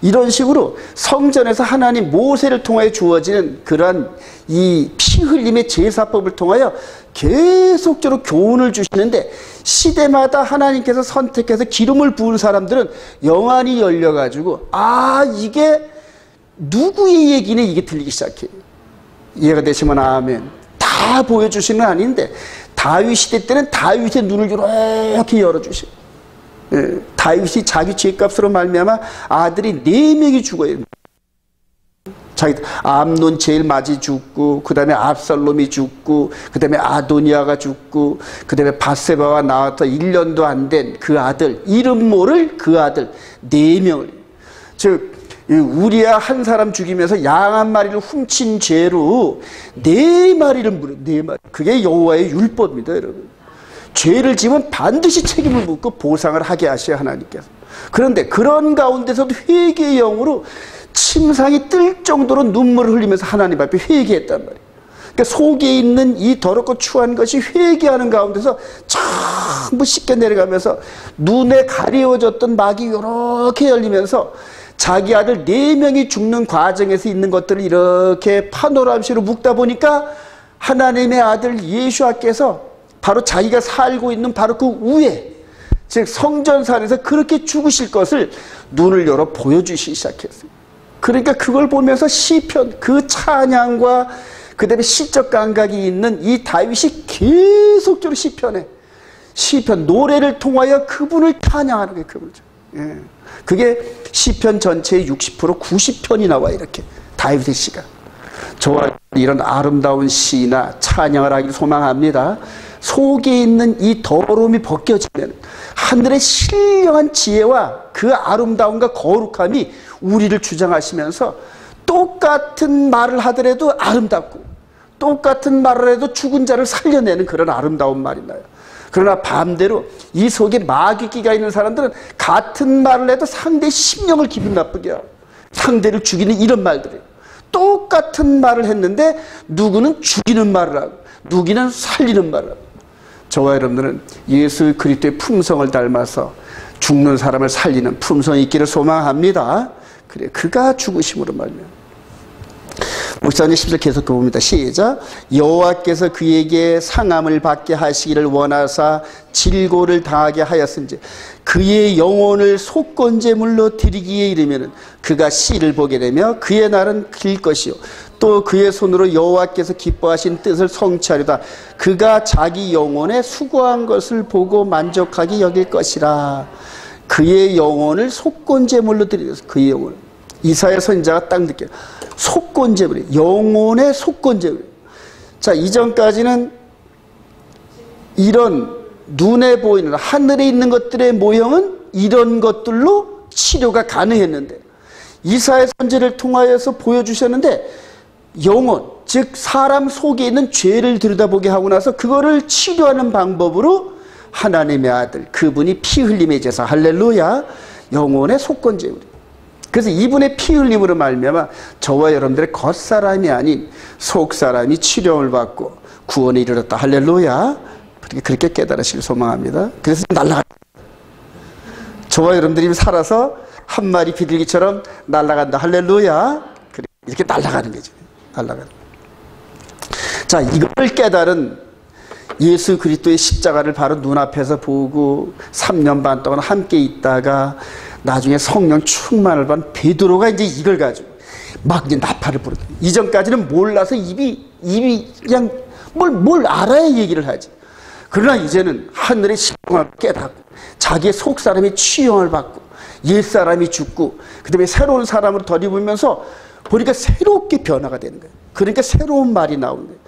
이런 식으로 성전에서 하나님 모세를 통하여 주어지는 그러한 이 피 흘림의 제사법을 통하여 계속적으로 교훈을 주시는데, 시대마다 하나님께서 선택해서 기름을 부은 사람들은 영안이 열려가지고 이게 누구의 얘기네 이게 들리기 시작해요. 이해가 되시면 아멘. 다 보여주시는 건 아닌데 다윗 시대 때는 다윗의 눈을 이렇게 열어주시고, 다윗이 자기 죄값으로 말미암아 아들이 4명이 죽어요. 암논 제일 맞이 죽고, 그 다음에 압살롬이 죽고, 그 다음에 아도니아가 죽고, 그 다음에 바세바와 나와서 1년도 안 된 그 아들, 이름 모를 그 아들 4명을, 즉 우리야 한 사람 죽이면서 양 한 마리를 훔친 죄로 4마리를 물어. 4마리. 그게 여호와의 율법입니다, 여러분. 죄를 지면 반드시 책임을 묻고 보상을 하게 하셔야 하나님께서. 그런데 그런 가운데서도 회개의 영으로 침상이 뜰 정도로 눈물을 흘리면서 하나님 앞에 회개했단 말이에요. 그러니까 속에 있는 이 더럽고 추한 것이 회개하는 가운데서 전부 씻겨 내려가면서 눈에 가려워졌던 막이 이렇게 열리면서 자기 아들 4명이 죽는 과정에서 있는 것들을 이렇게 파노라마식으로 묶다 보니까 하나님의 아들 예수아께서 바로 자기가 살고 있는 바로 그 위에, 즉 성전산에서 그렇게 죽으실 것을 눈을 열어 보여주시기 시작했어요. 그러니까 그걸 보면서 시편, 그 찬양과 그 다음에 시적 감각이 있는 이 다윗이 계속적으로 시편 노래를 통하여 그분을 찬양하는 게 그분이죠. 예. 그게 시편 전체의 60%, 90편이 나와 이렇게 다윗의 시가. 저와 이런 아름다운 시나 찬양을 하길 소망합니다. 속에 있는 이 더러움이 벗겨지면 하늘의 신령한 지혜와 그 아름다움과 거룩함이 우리를 주장하시면서 똑같은 말을 하더라도 아름답고 똑같은 말을 해도 죽은 자를 살려내는 그런 아름다운 말이 나요. 그러나 반대로 이 속에 마귀기가 있는 사람들은 같은 말을 해도 상대의 심령을 기분 나쁘게 하고 상대를 죽이는 이런 말들이에요. 똑같은 말을 했는데 누구는 죽이는 말을 하고 누구는 살리는 말을 하고. 저와 여러분들은 예수 그리스도의 품성을 닮아서 죽는 사람을 살리는 품성이 있기를 소망합니다. 그래, 그가 죽으심으로 말미암아. 목사님 10절 계속 봅니다. 시작. 여호와께서 그에게 상함을 받게 하시기를 원하사 질고를 당하게 하였은지 그의 영혼을 속건제물로 드리기에 이르면 그가 씨를 보게 되며 그의 날은 길 것이요 또 그의 손으로 여호와께서 기뻐하신 뜻을 성취하리다. 그가 자기 영혼에 수고한 것을 보고 만족하게 여길 것이라. 그의 영혼을 속건제물로 드리면서 그의 영혼을. 이사야 선지자가 딱 느껴요. 속건제물, 영혼의 속건제물. 자, 이전까지는 이런 눈에 보이는 하늘에 있는 것들의 모형은 이런 것들로 치료가 가능했는데 이사야 선지를 통하여서 보여주셨는데 영혼, 즉 사람 속에 있는 죄를 들여다보게 하고 나서 그거를 치료하는 방법으로 하나님의 아들, 그분이 피 흘림의 제사, 할렐루야, 영혼의 속건제물. 그래서 이분의 피 흘림으로 말미암아 저와 여러분들의 겉사람이 아닌 속사람이 치료를 받고 구원에 이르렀다, 할렐루야. 그렇게 깨달으시길 소망합니다. 그래서 날아가, 저와 여러분들이 살아서 한 마리 비둘기처럼 날아간다, 할렐루야. 이렇게 날아가는 거죠. 날아가는. 자, 이걸 깨달은 예수 그리스도의 십자가를 바로 눈앞에서 보고 3년 반 동안 함께 있다가 나중에 성령 충만을 받은 베드로가 이제 이걸 가지고 막 이제 나팔을 부르다. 이전까지는 몰라서 입이 그냥 뭘 알아야 얘기를 하지. 그러나 이제는 하늘의 신령을 깨닫고 자기의 속사람이 치유를 받고 옛사람이 죽고 그 다음에 새로운 사람으로 덧입으면서 보니까 새롭게 변화가 되는 거예요. 그러니까 새로운 말이 나오는 거예요.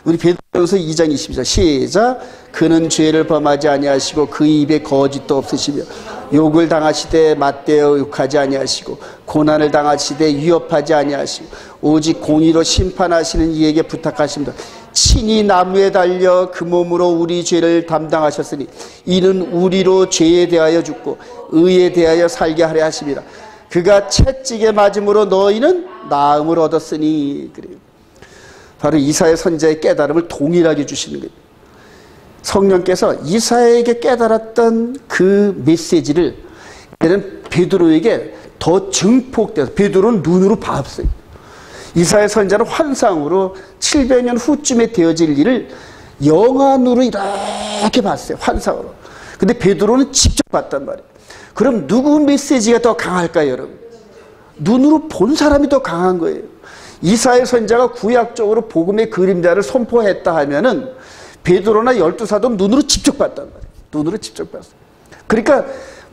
우리 베드로전서 2장 22절 시작. 그는 죄를 범하지 아니하시고 그 입에 거짓도 없으시며 욕을 당하시되 맞대어 욕하지 아니하시고 고난을 당하시되 위협하지 아니하시고 오직 공의로 심판하시는 이에게 부탁하십니다. 친히 나무에 달려 그 몸으로 우리 죄를 담당하셨으니 이는 우리로 죄에 대하여 죽고 의에 대하여 살게 하려 하심이라. 그가 채찍에 맞음으로 너희는 나음을 얻었으니. 그래요. 바로 이사야 선지자의 깨달음을 동일하게 주시는 거예요. 성령께서 이사야에게 깨달았던 그 메시지를 이제는 베드로에게 더 증폭돼서 베드로는 눈으로 봤어요. 이사야 선지자는 환상으로 700년 후쯤에 되어질 일을 영안으로 이렇게 봤어요. 환상으로. 근데 베드로는 직접 봤단 말이에요. 그럼 누구 메시지가 더 강할까요, 여러분? 눈으로 본 사람이 더 강한 거예요. 이사야 선지자가 구약적으로 복음의 그림자를 선포했다 하면은 베드로나 12사도 눈으로 직접 봤단 말이에요. 눈으로 직접 봤어요. 그러니까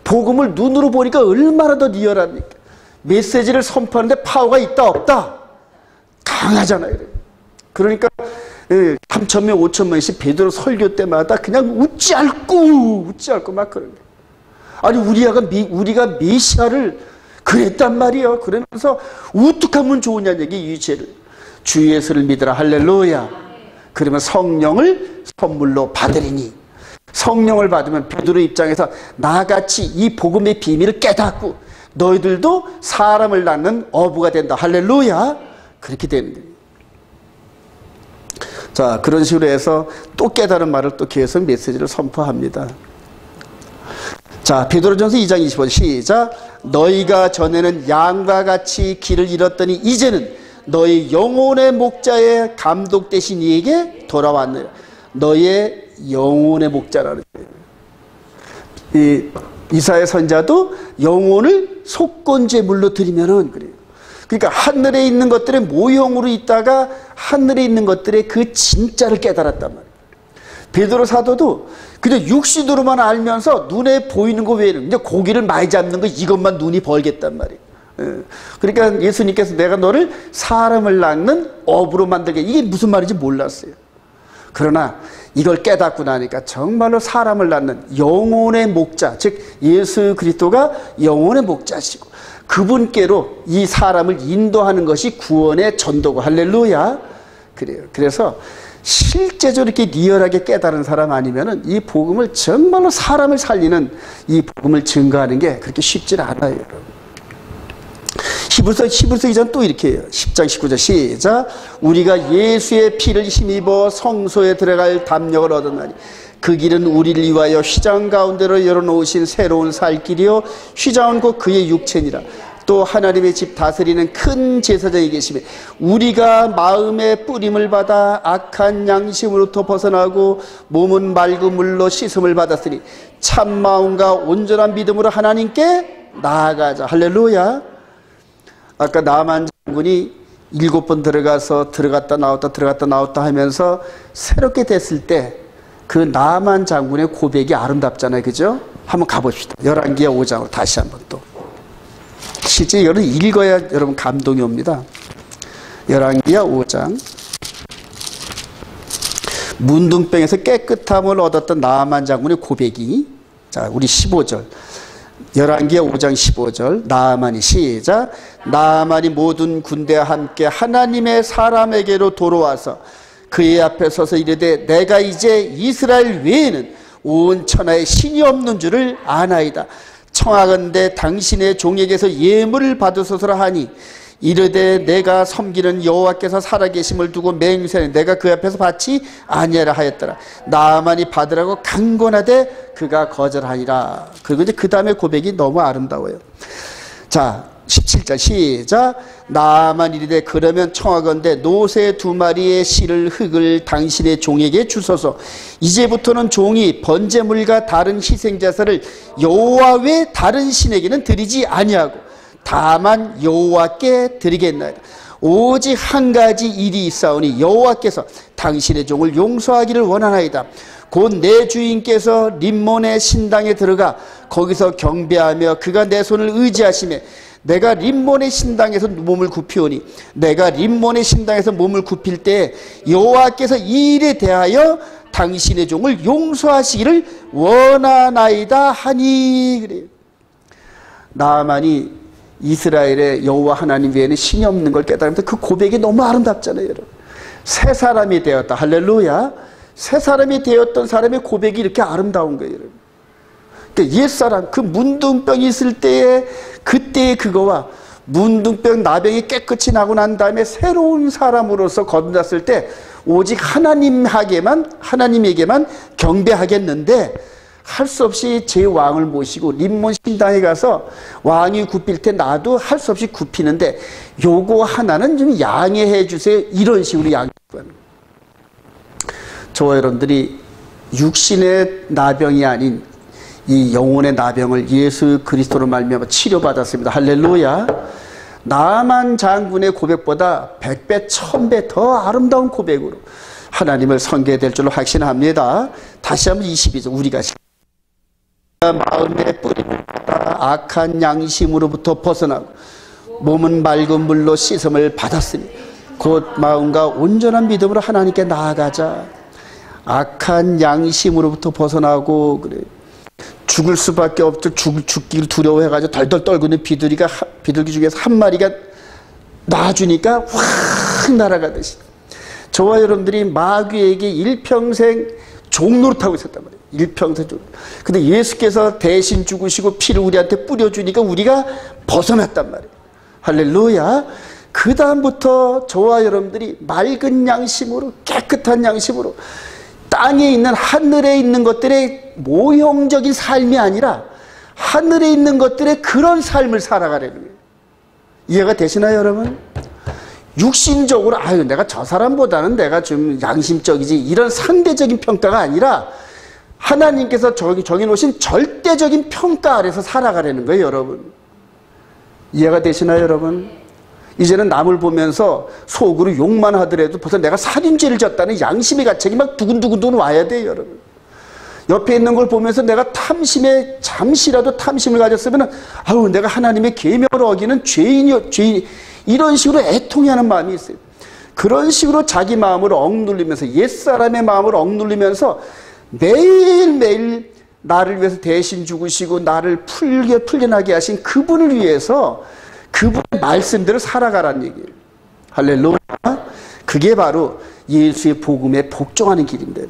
복음을 눈으로 보니까 얼마나 더 리얼합니까? 메시지를 선포하는데 파워가 있다 없다? 강하잖아요. 그러니까 3,000명 5,000명씩 베드로 설교 때마다 그냥 웃지 않고 막 그런 거예요. 아니 우리가 메시아를 그랬단 말이에요. 그러면서 어떻게 하면 좋으냐는 얘기. 이 죄를 주 예수를 믿으라, 할렐루야. 그러면 성령을 선물로 받으리니. 성령을 받으면 베드로 입장에서 나같이 이 복음의 비밀을 깨닫고 너희들도 사람을 낳는 어부가 된다, 할렐루야. 그렇게 되는 거예요. 자, 그런 식으로 해서 또 깨달은 말을 또 계속 메시지를 선포합니다. 자, 베드로전서 2장 25절 시작. 너희가 전에는 양과 같이 길을 잃었더니 이제는 너희 영혼의 목자에 감독되신 이에게 돌아왔느라. 너희의 영혼의 목자라는 거예요. 이사야 선지자도 영혼을 속건제물로 드리면은 그래요. 그러니까 하늘에 있는 것들의 모형으로 있다가 하늘에 있는 것들의 그 진짜를 깨달았단 말이에요. 베드로 사도도 그냥 육신으로만 알면서 눈에 보이는 거 외에는 이제 고기를 많이 잡는 거 이것만 눈이 벌겠단 말이에요. 그러니까 예수님께서 내가 너를 사람을 낳는 어부로 만들게, 이게 무슨 말인지 몰랐어요. 그러나 이걸 깨닫고 나니까 정말로 사람을 낳는 영혼의 목자, 즉 예수 그리스도가 영혼의 목자시고 그분께로 이 사람을 인도하는 것이 구원의 전도고, 할렐루야. 그래요. 그래서 실제적으로 이렇게 리얼하게 깨달은 사람 아니면은 이 복음을 정말로 사람을 살리는 이 복음을 증거하는 게 그렇게 쉽지 않아요. 히브리서 2장 또 이렇게 해요. 10장 19절 시작. 우리가 예수의 피를 힘입어 성소에 들어갈 담력을 얻었나니 그 길은 우리를 위하여 휘장 가운데로 열어놓으신 새로운 살 길이요 휘장은 곧 그의 육체니라. 또 하나님의 집 다스리는 큰 제사장이 계시며 우리가 마음의 뿌림을 받아 악한 양심으로부터 벗어나고 몸은 맑은 물로 씻음을 받았으니 참 마음과 온전한 믿음으로 하나님께 나아가자, 할렐루야. 아까 나만 장군이 7번 들어갔다 나왔다 하면서 새롭게 됐을 때 그 나만 장군의 고백이 아름답잖아요, 그죠? 한번 가봅시다. 열왕기하 5장으로 다시 한번 또. 실제 여러분 읽어야 여러분 감동이 옵니다. 열왕기하 5장. 문둥병에서 깨끗함을 얻었던 나만 장군의 고백이, 자 우리 15절. 열왕기하 5장 15절 나아만이 시작. 나아만이 모든 군대와 함께 하나님의 사람에게로 돌아와서 그의 앞에 서서 이르되 내가 이제 이스라엘 외에는 온 천하에 신이 없는 줄을 아나이다. 청하건대 당신의 종에게서 예물을 받으소서라 하니 이르되 내가 섬기는 여호와께서 살아계심을 두고 맹세하니 내가 그 앞에서 받지 아니하라 하였더라. 나아만이 받으라고 강권하되 그가 거절하니라. 그리고 이제 그 다음에 고백이 너무 아름다워요. 자 17절 시작. 나아만 이르되 그러면 청하건대 노새 2마리의 실을 흙을 당신의 종에게 주소서. 이제부터는 종이 번제물과 다른 희생제사를 여호와 외 다른 신에게는 드리지 아니하고 다만 여호와께 드리겠나이다. 오직 한 가지 일이 있사오니 여호와께서 당신의 종을 용서하기를 원하나이다. 곧 내 주인께서 림몬의 신당에 들어가 거기서 경배하며 그가 내 손을 의지하시매 내가 림몬의 신당에서 몸을 굽히오니 내가 림몬의 신당에서 몸을 굽힐 때 여호와께서 이 일에 대하여 당신의 종을 용서하시기를 원하나이다 하니. 그래요. 나아만이 이스라엘의 여호와 하나님 외에는 신이 없는 걸 깨달으면서 그 고백이 너무 아름답잖아요. 여러분. 새 사람이 되었다. 할렐루야. 새 사람이 되었던 사람의 고백이 이렇게 아름다운 거예요. 여러분. 그러니까 옛사람 그 문둥병이 있을 때의 그때의 그거와 문둥병 나병이 깨끗이 나고 난 다음에 새로운 사람으로서 거듭났을 때 오직 하나님에게만 경배하겠는데 할 수 없이 제 왕을 모시고 림몬 신당에 가서 왕이 굽힐 때 나도 할 수 없이 굽히는데 요거 하나는 좀 양해해 주세요. 이런 식으로 양해하는 거예요. 저와 여러분들이 육신의 나병이 아닌 이 영혼의 나병을 예수 그리스도로 말미암아 치료받았습니다. 할렐루야. 나아만 장군의 고백보다 100배, 1000배 더 아름다운 고백으로 하나님을 섬겨야 줄로 확신합니다. 다시 한번 22절 우리가 마음의 뿌리를 받아 악한 양심으로부터 벗어나고 몸은 맑은 물로 씻음을 받았으니 곧 마음과 온전한 믿음으로 하나님께 나아가자. 악한 양심으로부터 벗어나고 그래. 죽을 수밖에 없죠. 죽기를 두려워해가지고 덜덜 떨고 있는 비둘기 중에서 한 마리가 놔주니까 확 날아가듯이 저와 여러분들이 마귀에게 일평생 종노릇하고 있었단 말이에요. 일평생 종노릇. 근데 예수께서 대신 죽으시고 피를 우리한테 뿌려주니까 우리가 벗어났단 말이에요. 할렐루야. 그 다음부터 저와 여러분들이 맑은 양심으로 깨끗한 양심으로 땅에 있는 하늘에 있는 것들의 모형적인 삶이 아니라 하늘에 있는 것들의 그런 삶을 살아가려는 거예요. 이해가 되시나요 여러분? 육신적으로 아유 내가 저 사람보다는 내가 좀 양심적이지 이런 상대적인 평가가 아니라 하나님께서 정해놓으신 절대적인 평가 아래서 살아가려는 거예요 여러분. 이해가 되시나요 여러분? 이제는 남을 보면서 속으로 욕만 하더라도 벌써 내가 살인죄를 졌다는 양심의 가책이 막 두근두근 와야 돼요 여러분. 옆에 있는 걸 보면서 내가 탐심에 잠시라도 탐심을 가졌으면 아유 내가 하나님의 계명을 어기는 죄인 이런 식으로 애통해하는 마음이 있어요. 그런 식으로 자기 마음을 억눌리면서 옛사람의 마음을 억눌리면서 매일매일 나를 위해서 대신 죽으시고 나를 풀려나게 하신 그분을 위해서 그분의 말씀대로 살아가라는 얘기예요. 할렐루야. 그게 바로 예수의 복음에 복종하는 길인데.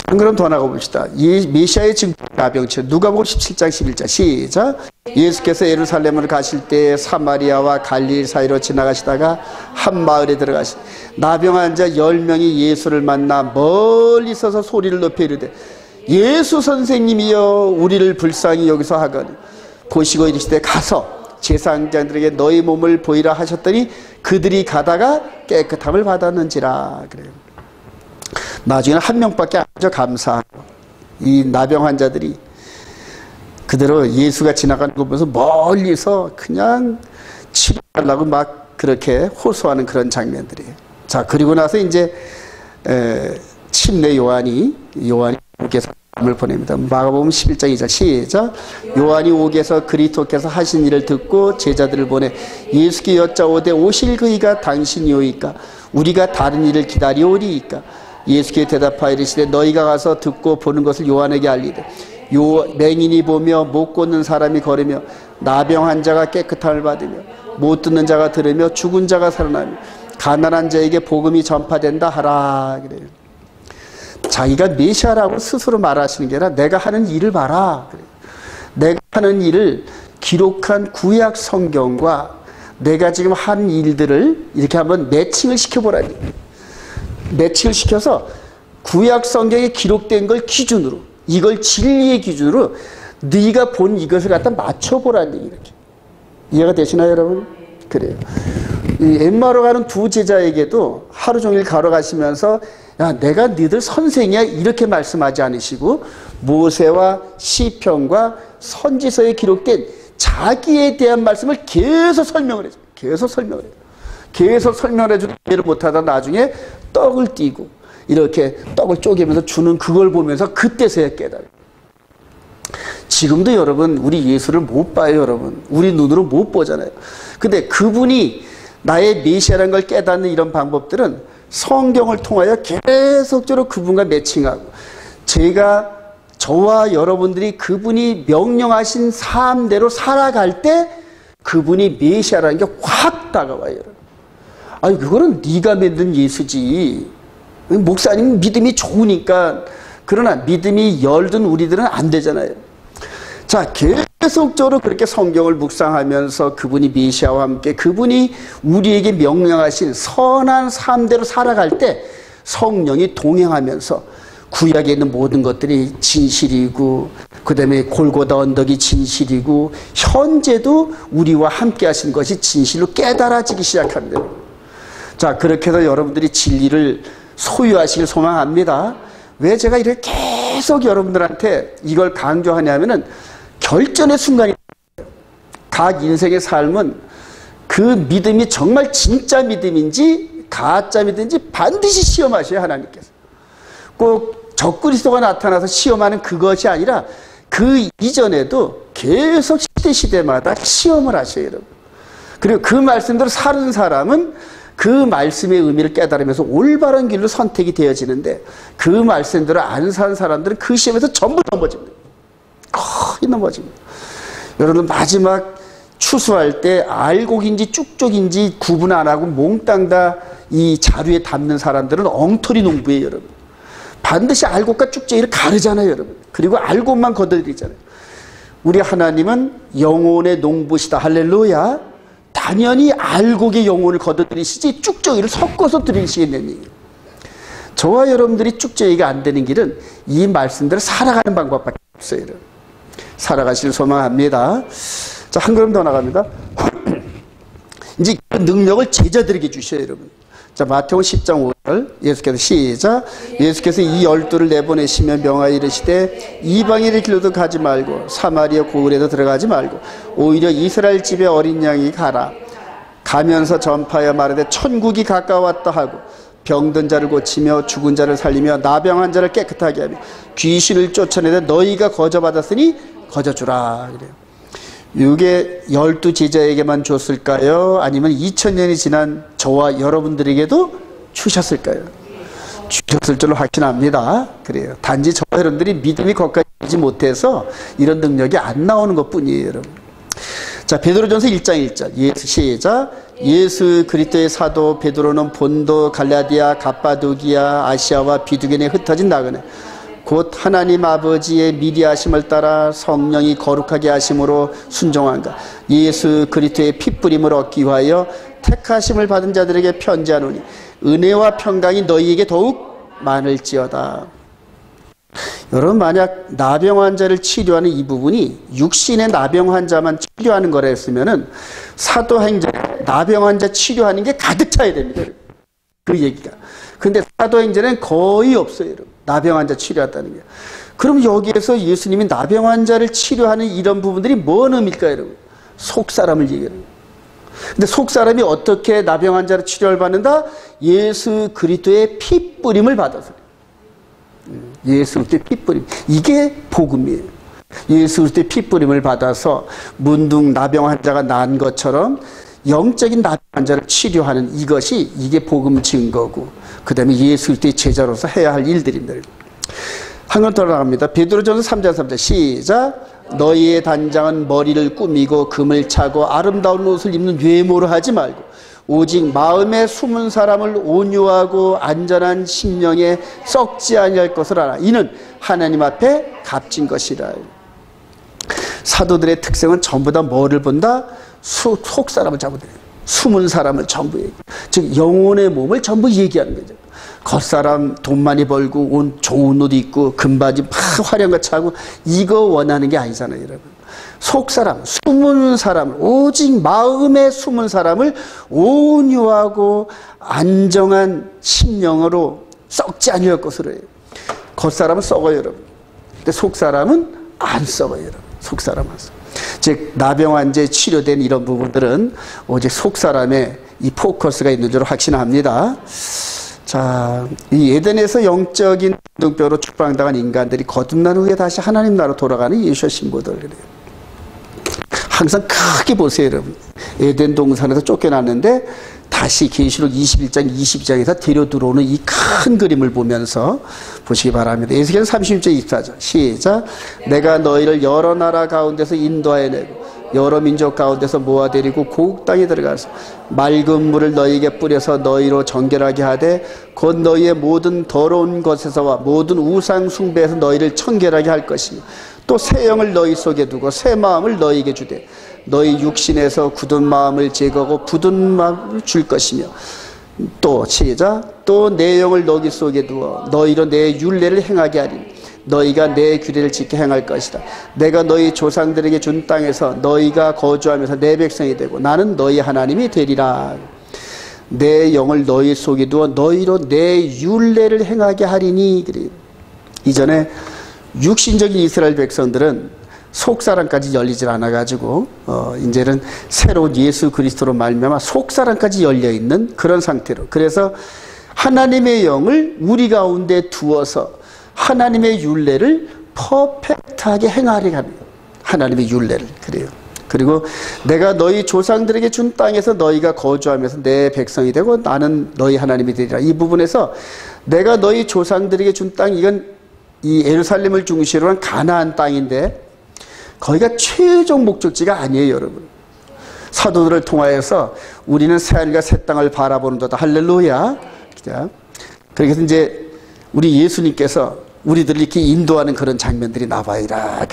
그럼 더 나가 봅시다. 메시아의 증거 나병체 누가복음 17장 11절 시작. 예수께서 예루살렘으로 가실 때 사마리아와 갈릴리 사이로 지나가시다가 한 마을에 들어가시 나병 환자 10명이 예수를 만나 멀리 서서 소리를 높여 이르되 예수 선생님이여 우리를 불쌍히 여기서 하거니 보시고 이르시되 가서 제사장들에게 너희 몸을 보이라 하셨더니 그들이 가다가 깨끗함을 받았는지라. 그래요. 나중에는 한 명밖에 안 줘 감사하고 이 나병 환자들이 그대로 예수가 지나가는 거 보면서 멀리서 그냥 치료하려고 막 그렇게 호소하는 그런 장면들이에요. 자 그리고 나서 이제 침례 요한이 오게서 을 보냅니다. 마가복음 11장 2절 시작. 요한이 오게서 그리스도께서 하신 일을 듣고 제자들을 보내 예수께 여짜오되 오실 그이가 당신이오이까 우리가 다른 일을 기다리오리이까 예수께 대답하여 이르시되 너희가 가서 듣고 보는 것을 요한에게 알리되 요 맹인이 보며 못 걷는 사람이 걸으며 나병한 자가 깨끗함을 받으며 못 듣는 자가 들으며 죽은 자가 살아나며 가난한 자에게 복음이 전파된다 하라 그래요. 자기가 메시아라고 스스로 말하시는 게 아니라 내가 하는 일을 봐라 그래요. 내가 하는 일을 기록한 구약 성경과 내가 지금 하는 일들을 이렇게 한번 매칭을 시켜보라니. 매칭을 시켜서 구약 성경에 기록된 걸 기준으로, 이걸 진리의 기준으로 네가 본 이것을 갖다 맞춰보라니. 이렇게 이해가 되시나요 여러분? 그래요. 이 엠마오로 가는 두 제자에게도 하루 종일 걸어가시면서 야 내가 너희들 선생이야 이렇게 말씀하지 않으시고 모세와 시편과 선지서에 기록된 자기에 대한 말씀을 계속 설명을 해줘요. 계속 설명을 해요. 계속 설명을 해주고 이해를 못하다 나중에 떡을 띄고 이렇게 떡을 쪼개면서 주는 그걸 보면서 그때서야 깨달아요. 지금도 여러분 우리 예수를 못 봐요 여러분. 우리 눈으로 못 보잖아요. 근데 그분이 나의 메시아라는 걸 깨닫는 이런 방법들은 성경을 통하여 계속적으로 그분과 매칭하고 저와 여러분들이 그분이 명령하신 삶대로 살아갈 때 그분이 메시아라는 게 확 다가와요 여러분. 아니 그거는 네가 믿는 예수지. 목사님 믿음이 좋으니까. 그러나 믿음이 열든 우리들은 안 되잖아요. 자, 계속적으로 그렇게 성경을 묵상하면서 그분이 메시아와 함께 그분이 우리에게 명령하신 선한 삶대로 살아갈 때 성령이 동행하면서 구약에 있는 모든 것들이 진실이고 그 다음에 골고다 언덕이 진실이고 현재도 우리와 함께 하신 것이 진실로 깨달아지기 시작합니다. 자, 그렇게 해서 여러분들이 진리를 소유하시길 소망합니다. 왜 제가 이렇게 계속 여러분들한테 이걸 강조하냐면은 결전의 순간이 각 인생의 삶은 그 믿음이 정말 진짜 믿음인지 가짜 믿음인지 반드시 시험하셔야 하나님께서. 꼭 적그리스도가 나타나서 시험하는 그것이 아니라 그 이전에도 계속 시대마다 시험을 하셔요 여러분. 그리고 그 말씀대로 사는 사람은 그 말씀의 의미를 깨달으면서 올바른 길로 선택이 되어지는데 그 말씀대로 안 산 사람들은 그 시험에서 전부 넘어집니다. 거의 넘어집니다. 여러분 마지막 추수할 때 알곡인지 쭉쪽인지 구분 안 하고 몽땅 다 이 자루에 담는 사람들은 엉터리 농부예요 여러분. 반드시 알곡과 쭉쪽이를 가르잖아요 여러분. 그리고 알곡만 걷어들이잖아요. 우리 하나님은 영혼의 농부시다. 할렐루야. 당연히 알곡의 영혼을 걷어들이시지 쭉쪽이를 섞어서 드리시겠는 얘기예요. 저와 여러분들이 쭉쪽이가 안 되는 길은 이 말씀대로 살아가는 방법밖에 없어요 여러분. 살아가실 소망합니다. 자, 한 걸음 더 나갑니다. 이제 그 능력을 제자들에게 주셔요 여러분. 자, 마태복음 10장 5절 예수께서 시작. 예수께서 이 12를 내보내시며 명하여 이르시되 이방인의 길로도 가지 말고 사마리아 고을에도 들어가지 말고 오히려 이스라엘 집에 어린 양이 가라. 가면서 전파하여 말하되 천국이 가까웠다 하고 병든 자를 고치며 죽은 자를 살리며 나병한 자를 깨끗하게 하며 귀신을 쫓아내되 너희가 거저받았으니 거저주라. 그래요. 이게 12 제자에게만 줬을까요? 아니면 2000년이 지난 저와 여러분들에게도 주셨을까요? 주셨을 줄로 확신합니다. 그래요. 단지 저와 여러분들이 믿음이 거기까지 못해서 이런 능력이 안 나오는 것 뿐이에요 여러분. 자, 베드로전서 1장 1절 예수 시작. 예수 그리스도의 사도 베드로는 본도 갈라디아 갑바도기아 아시아와 비두겐에 흩어진 나그네 곧 하나님 아버지의 미리 하심을 따라 성령이 거룩하게 하심으로 순종한가 예수 그리스도의 핏부림을 얻기 위하여 택하심을 받은 자들에게 편지하노니 은혜와 평강이 너희에게 더욱 많을지어다. 여러분 만약 나병 환자를 치료하는 이 부분이 육신의 나병 환자만 치료하는 거라 했으면은 사도행전에 나병 환자 치료하는 게 가득 차야 됩니다. 그 얘기가. 근데 사도행전에는 거의 없어요. 여러분. 나병 환자 치료했다는 게. 그럼 여기에서 예수님이 나병 환자를 치료하는 이런 부분들이 뭔 의미일까요? 여러분? 속사람을 얘기하는 거예요. 근데 속사람이 어떻게 나병 환자를 치료를 받는다? 예수 그리스도의 핏뿌림을 받아서. 예수 그리스도의 핏뿌림. 이게 복음이에요. 예수 그리스도의 핏뿌림을 받아서 문둥 나병 환자가 난 것처럼 영적인 나병 환자를 치료하는 이게 복음 증거고 그 다음에 예수 그리스도의 제자로서 해야 할 일들입니다. 한 번 더 나갑니다. 베드로전서 3장 3절 시작. 너희의 단장은 머리를 꾸미고 금을 차고 아름다운 옷을 입는 외모로 하지 말고 오직 마음에 숨은 사람을 온유하고 안전한 심령에 썩지 아니할 것을 알아. 이는 하나님 앞에 값진 것이라. 사도들의 특성은 전부 다 뭐를 본다? 속 사람을 전부 숨은 사람을 전부 얘기. 즉 영혼의 몸을 전부 얘기하는 거죠. 겉사람 돈 많이 벌고 온 좋은 옷 입고 금바지 막 화려한같이 하고 이거 원하는 게 아니잖아요, 여러분. 속사람, 숨은 사람을 오직 마음에 숨은 사람을 온유하고 안정한 심령으로 썩지 아니할 것으로 해요. 겉사람은 썩어요, 여러분. 근데 속사람은 안 썩어요, 여러분. 속사람은 안 썩어요. 즉 나병 환자에 치료된 이런 부분들은 오직 속사람의 이 포커스가 있는 줄 확신합니다. 자, 이 에덴에서 영적인 등뼈로 축방당한 인간들이 거듭난 후에 다시 하나님 나라로 돌아가는 예수의 신부들 그래요. 항상 크게 보세요, 여러분. 에덴 동산에서 쫓겨났는데 다시 계시록 21장, 22장에서 데려 들어오는 이 큰 그림을 보면서 보시기 바랍니다. 에스겔 30장 24절 시작. 내가 너희를 여러 나라 가운데서 인도하여내고 여러 민족 가운데서 모아들이고 고국 땅에 들어가서 맑은 물을 너희에게 뿌려서 너희로 정결하게 하되 곧 너희의 모든 더러운 것에서와 모든 우상 숭배에서 너희를 청결하게 할 것이며 또 새 영을 너희 속에 두고 새 마음을 너희에게 주되 너희 육신에서 굳은 마음을 제거하고 굳은 마음을 줄 것이며 또 시작. 또 내 영을 너희 속에 두어 너희로 내 율례를 행하게 하리니 너희가 내 규례를 지켜 행할 것이다. 내가 너희 조상들에게 준 땅에서 너희가 거주하면서 내 백성이 되고 나는 너희 하나님이 되리라. 내 영을 너희 속에 두어 너희로 내 율례를 행하게 하리니. 이전에 육신적인 이스라엘 백성들은 속사람까지 열리질 않아가지고 이제는 새로운 예수 그리스도로 말미암아 속사람까지 열려있는 그런 상태로, 그래서 하나님의 영을 우리 가운데 두어서 하나님의 율례를 퍼펙트하게 행하려 하는 하나님의 율례를 그래요. 그리고 내가 너희 조상들에게 준 땅에서 너희가 거주하면서 내 백성이 되고 나는 너희 하나님이 되리라. 이 부분에서 내가 너희 조상들에게 준 땅, 이건 이 예루살렘을 중심으로 한 가나안 땅인데 거기가 최종 목적지가 아니에요, 여러분. 사도들을 통하여서 우리는 새하늘과 새 땅을 바라보는도다. 할렐루야. 그래서 이제 우리 예수님께서 우리들을 이렇게 인도하는 그런 장면들이 나와이라.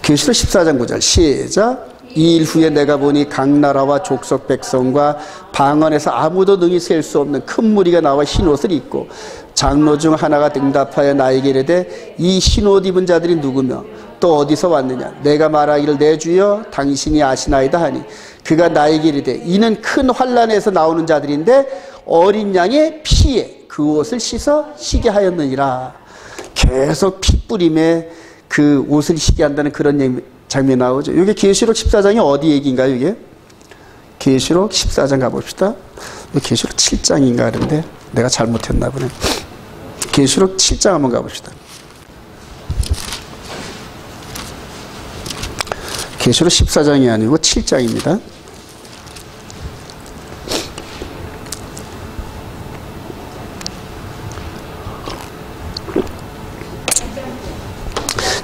계시록 14장 9절 시작. 이 일 후에 내가 보니 각 나라와 족속 백성과 방언에서 아무도 능히 셀 수 없는 큰 무리가 나와 흰옷을 입고 장로 중 하나가 응답하여 나에게 이르되 이 흰옷 입은 자들이 누구며 또 어디서 왔느냐. 내가 말하기를 내 주여 당신이 아시나이다 하니 그가 나에게 이르되 이는 큰 환난에서 나오는 자들인데 어린 양의 피에 그 옷을 씻어 시게 하였느니라. 계속 핏뿌림에 그 옷을 시게 한다는 그런 장면이 나오죠. 이게 계시록 14장이 어디 얘기인가요? 이게 계시록 14장 가봅시다. 계시록 7장인가 하는데 내가 잘못했나 보네. 계시록 7장 한번 가봅시다. 계시록 14장이 아니고 7장입니다.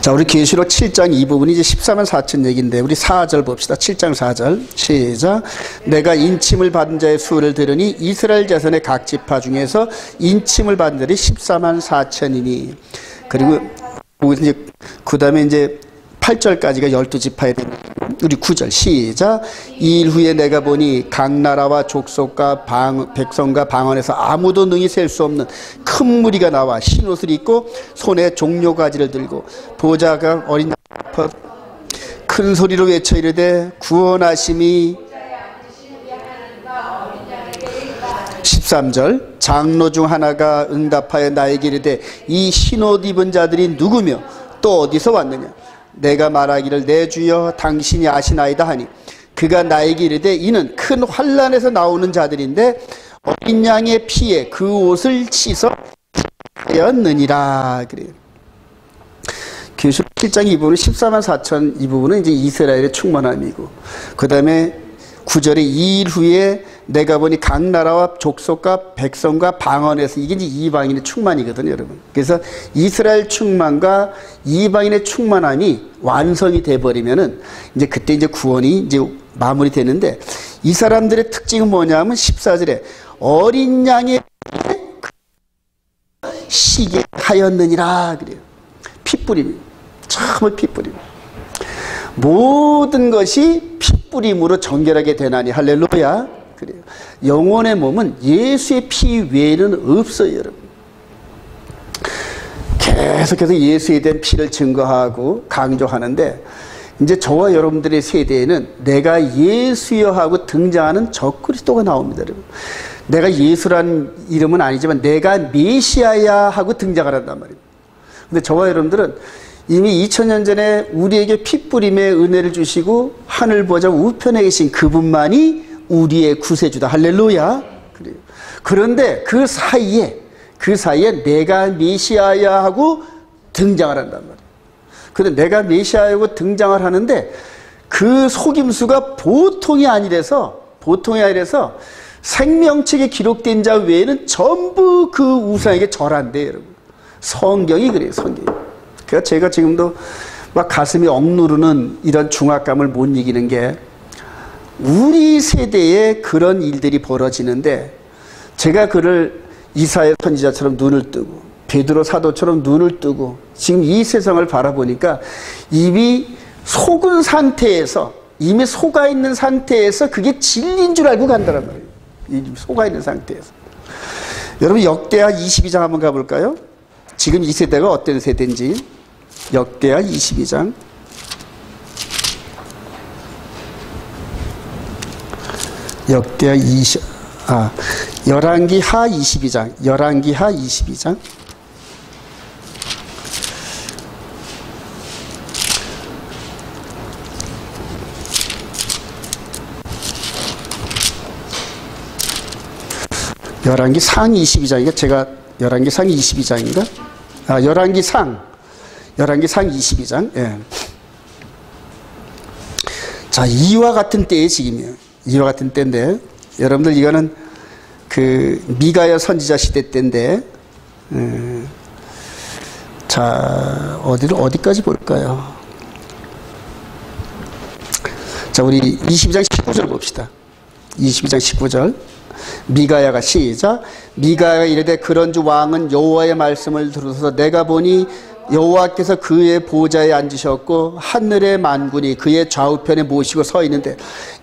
자, 우리 계시록 7장 이 부분이 이제 14만 4천 얘기인데 우리 4절 봅시다. 7장 4절 시작. 내가 인침을 받은 자의 수를 들으니 이스라엘 자손의 각 지파 중에서 인침을 받은 자들이 14만 4천이니. 그리고 이제 그 다음에 이제 8절까지가 12지파에 됩니다. 우리 9절 시작. 이 일 후에 내가 보니 각 나라와 족속과 백성과 방언에서 아무도 능히 셀 수 없는 큰 무리가 나와 흰옷을 입고 손에 종려가지를 들고 보좌가 어린 양 앞에 큰 소리로 외쳐 이르되 구원하심이 13절 장로 중 하나가 응답하여 나에게 이르되 이 흰옷 입은 자들이 누구며 또 어디서 왔느냐. 내가 말하기를 내 주여 당신이 아시나이다 하니 그가 나에게 이르되 이는 큰 환난에서 나오는 자들인데 어린 양의 피에 그 옷을 씻어 하였느니라. 그래요. 계시록 7장 이 부분은 14만 4천 이 부분은 이제 이스라엘의 충만함이고 그 다음에 9절에 이 일 후에 내가 보니 각 나라와 족속과 백성과 방언에서 이게 이제 이방인의 충만이거든요, 여러분. 그래서 이스라엘 충만과 이방인의 충만함이 완성이 돼버리면은 이제 그때 이제 구원이 이제 마무리되는데, 이 사람들의 특징은 뭐냐면 14절에 어린 양의 시게 하였느니라 그래요. 핏뿌림, 참을 핏뿌림. 모든 것이 핏뿌림으로 정결하게 되나니 할렐루야. 그래요. 영혼의 몸은 예수의 피 외에는 없어요, 여러분. 계속해서 예수에 대한 피를 증거하고 강조하는데, 이제 저와 여러분들의 세대에는 내가 예수여 하고 등장하는 적그리스도가 나옵니다, 여러분. 내가 예수란 이름은 아니지만 내가 메시아야 하고 등장을 한단 말입니다. 근데 저와 여러분들은 이미 2000년 전에 우리에게 핏뿌림의 은혜를 주시고 하늘 보좌 우편에 계신 그분만이 우리의 구세주다. 할렐루야. 그래요. 그런데 그 사이에 내가 메시아야 하고 등장을 한단 말이에요. 그런데 내가 메시아야고 등장을 하는데 그 속임수가 보통이 아니라서 생명책에 기록된 자 외에는 전부 그 우상에게 절한대요, 여러분. 성경이 그래요, 성경이. 그러니까 제가 지금도 막 가슴이 억누르는 이런 중압감을 못 이기는 게, 우리 세대에 그런 일들이 벌어지는데 제가 그를 이사야 선지자처럼 눈을 뜨고 베드로 사도처럼 눈을 뜨고 지금 이 세상을 바라보니까 이미 속은 상태에서, 이미 속아 있는 상태에서 그게 진리인 줄 알고 간다는 말이에요. 이미 속아 있는 상태에서. 여러분 역대하 22장 한번 가볼까요? 지금 이 세대가 어떤 세대인지. 역대하 22장. 역대하 열왕기하 22장. 열왕기하 22장. 열왕기상 22장인가? 제가 열왕기상 22장인가? 열왕기상 22장. 예. 자, 이와 같은 때에 지금이에요. 이와 같은 때인데, 여러분들 이거는 그 미가야 선지자 시대 때인데, 자, 어디까지 볼까요? 자, 우리 22장 19절 봅시다. 22장 19절. 미가야가 시작. 미가야가 이르되 그런즉 왕은 여호와의 말씀을 들어서 내가 보니 여호와께서 그의 보좌에 앉으셨고 하늘의 만군이 그의 좌우편에 모시고 서 있는데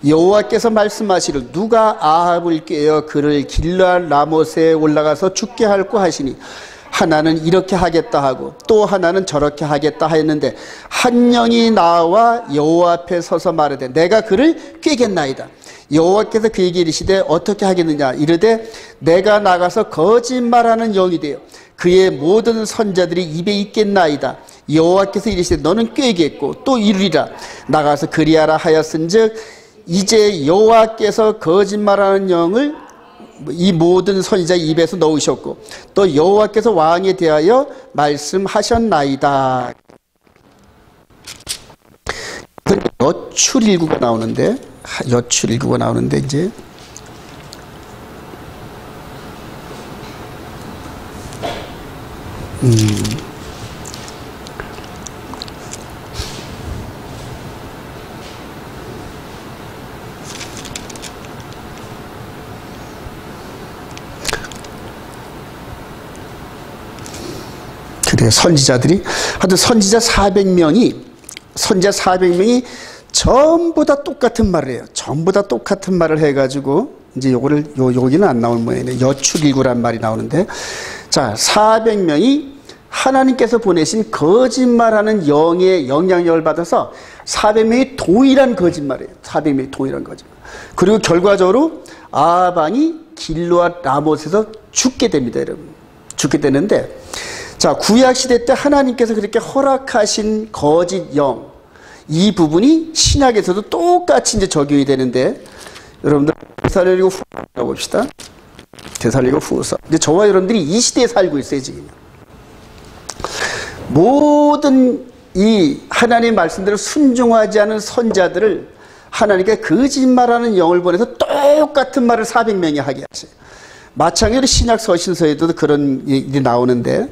여호와께서 말씀하시를 누가 아합을 꾀어 그를 길르앗 라못에 올라가서 죽게 할고 하시니 하나는 이렇게 하겠다 하고 또 하나는 저렇게 하겠다 하였는데 한 영이 나와 여호와 앞에 서서 말하되 내가 그를 꾀겠나이다. 여호와께서 그에게 이르시되 어떻게 하겠느냐 이르되 내가 나가서 거짓말하는 영이 되어 그의 모든 선자들이 입에 있겠나이다. 여호와께서 이르시되 너는 꾀겠고 또 이루리라. 나가서 그리하라 하였은즉 이제 여호와께서 거짓말하는 영을 이 모든 선지자 입에서 넣으셨고 또 여호와께서 왕에 대하여 말씀하셨나이다. 여출일구가 나오는데 이제 그래 선지자들이 하여튼 선지자 400명이 전부 다 똑같은 말을 해요. 전부 다 똑같은 말을 해가지고 이제 여기는 안 나올 모양이네. 여출일구란 말이 나오는데, 자 400명이 하나님께서 보내신 거짓말하는 영의 영향력을 받아서 400명이 동일한 거짓말이에요. 400명이 동일한 거짓말. 그리고 결과적으로 아합이 길르앗 라못에서 죽게 됩니다, 여러분. 죽게 되는데, 자 구약 시대 때 하나님께서 그렇게 허락하신 거짓 영, 이 부분이 신약에서도 똑같이 이제 적용이 되는데, 여러분들 데살로니가 후서 봅시다. 데살로니가 후서. 근데 저와 여러분들이 이 시대에 살고 있어요, 지금. 모든 이 하나님의 말씀대로 순종하지 않은 선자들을 하나님께 거짓말하는 영을 보내서 똑같은 말을 400명이 하게 하세요. 마찬가지로 신약 서신서에도 그런 일이 나오는데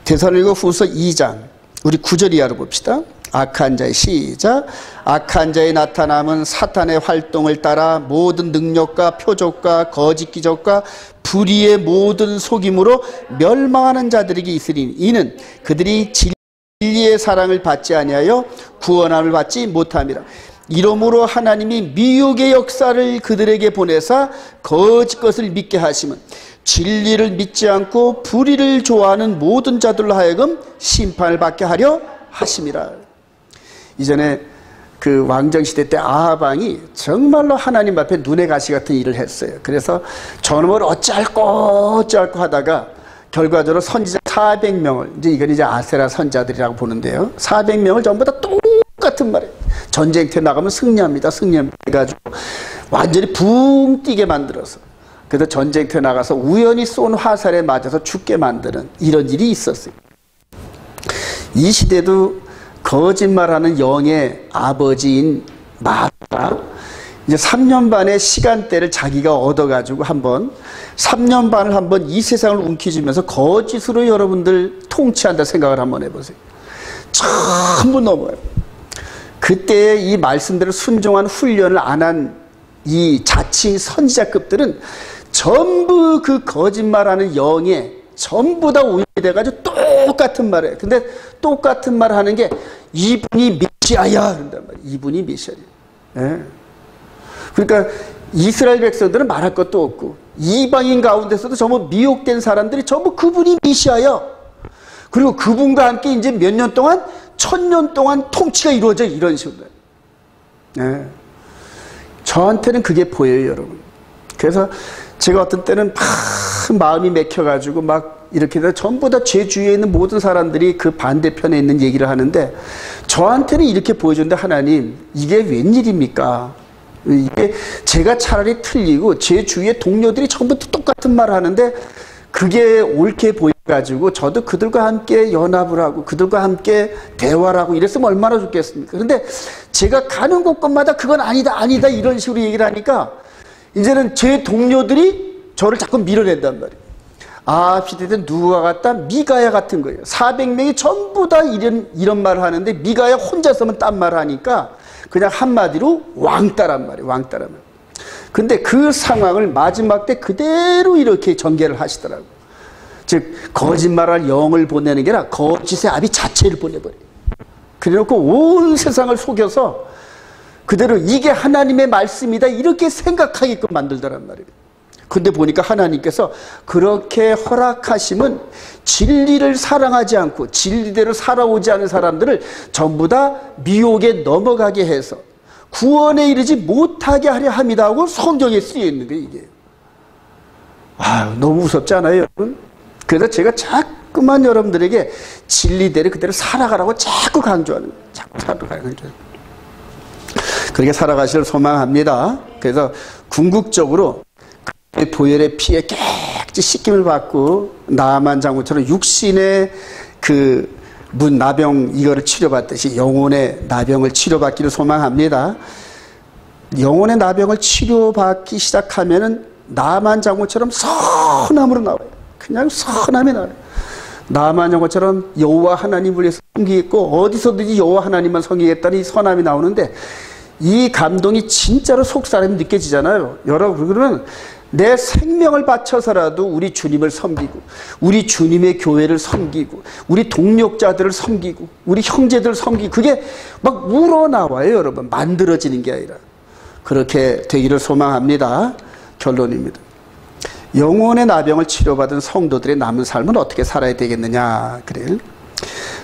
데살로니가 후서 2장 우리 9절 이하로 봅시다. 악한 자의 시작. 악한 자의 나타남은 사탄의 활동을 따라 모든 능력과 표적과 거짓 기적과 불의의 모든 속임으로 멸망하는 자들에게 있으니 이는 그들이 진리의 사랑을 받지 아니하여 구원함을 받지 못함이라. 이러므로 하나님이 미혹의 역사를 그들에게 보내사 거짓 것을 믿게 하시면 진리를 믿지 않고 불의를 좋아하는 모든 자들로 하여금 심판을 받게 하려 하심이라. 이전에 그 왕정시대 때 아합 왕이 정말로 하나님 앞에 눈의 가시 같은 일을 했어요. 그래서 저놈을 어찌할꼬 하다가 결과적으로 선지자 400명을 이건 이제 아세라 선자들이라고 보는데요. 400명을 전부 다 똑같은 말이에요. 전쟁터에 나가면 승리합니다. 해가지고 완전히 붕 뛰게 만들어서 그래서 전쟁터에 나가서 우연히 쏜 화살에 맞아서 죽게 만드는 이런 일이 있었어요. 이 시대도 거짓말하는 영의 아버지인 마귀가 이제 3년 반의 시간대를 자기가 얻어가지고 3년 반을 한번 이 세상을 움켜쥐면서 거짓으로 여러분들 통치한다 생각을 한번 해보세요. 전부 넘어요. 그때 이 말씀대로 순종한 훈련을 안 한 이 자칭 선지자급들은 전부 그 거짓말하는 영에 전부 다 오염돼가지고 똑같은 말을 해요. 근데 똑같은 말을 하는 게 이분이 메시아야 그런단 말이에요. 이분이 메시아야. 네. 그러니까 이스라엘 백성들은 말할 것도 없고 이방인 가운데서도 전부 미혹된 사람들이 전부 그분이 메시아야. 그리고 그분과 함께 이제 몇 년 동안 1000년 동안 통치가 이루어져 이런 식으로. 네. 저한테는 그게 보여요, 여러분. 그래서 제가 어떤 때는 막 마음이 맥혀가지고 막 이렇게 돼서 전부 다 제 주위에 있는 모든 사람들이 그 반대편에 있는 얘기를 하는데 저한테는 이렇게 보여주는데 하나님 이게 웬일입니까? 이게 제가 차라리 틀리고 제 주위의 동료들이 전부 똑같은 말을 하는데 그게 옳게 보여가지고 저도 그들과 함께 연합을 하고 그들과 함께 대화를 하고 이랬으면 얼마나 좋겠습니까? 그런데 제가 가는 곳곳마다 그건 아니다 이런 식으로 얘기를 하니까 이제는 제 동료들이 저를 자꾸 밀어낸단 말이에요. 아합 시대 때 누가 같다? 미가야 같은 거예요. 400명이 전부 다 이런 말을 하는데 미가야 혼자서만 딴 말을 하니까 그냥 한마디로 왕따란 말이에요. 왕따란 말. 근데 그 상황을 마지막 때 그대로 이렇게 전개를 하시더라고요. 즉 거짓말할 영을 보내는 게 아니라 거짓의 아비 자체를 보내버려요. 그래놓고 온 세상을 속여서 그대로 이게 하나님의 말씀이다 이렇게 생각하게끔 만들더란 말이에요. 근데 보니까 하나님께서 그렇게 허락하심은 진리를 사랑하지 않고 진리대로 살아오지 않은 사람들을 전부 다 미혹에 넘어가게 해서 구원에 이르지 못하게 하려 합니다 하고 성경에 쓰여 있는 거예요, 이게. 너무 무섭지 않아요, 여러분? 그래서 제가 자꾸만 여러분들에게 진리대로 그대로 살아가라고 자꾸 강조하는 거예요. 자꾸 살아가는 거예요. 그렇게 살아가시길 소망합니다. 그래서 궁극적으로 보혈의 피에 깨끗이 씻김을 받고 나아만 장군처럼 육신의 그 나병 이거를 치료받듯이 영혼의 나병을 치료받기를 소망합니다. 영혼의 나병을 치료받기 시작하면은 나아만 장군처럼 선함으로 나와요. 그냥 선함이 나와요. 나아만 장군처럼 여호와 하나님을 위해서 섬기겠고 어디서든지 여호와 하나님만 섬기겠다는 이 선함이 나오는데 이 감동이 진짜로 속 사람이 느껴지잖아요. 여러분 그러면 내 생명을 바쳐서라도 우리 주님을 섬기고 우리 주님의 교회를 섬기고 우리 동력자들을 섬기고 우리 형제들을 섬기고 그게 막 우러나와요. 여러분 만들어지는 게 아니라 그렇게 되기를 소망합니다. 결론입니다. 영혼의 나병을 치료받은 성도들의 남은 삶은 어떻게 살아야 되겠느냐 그래요.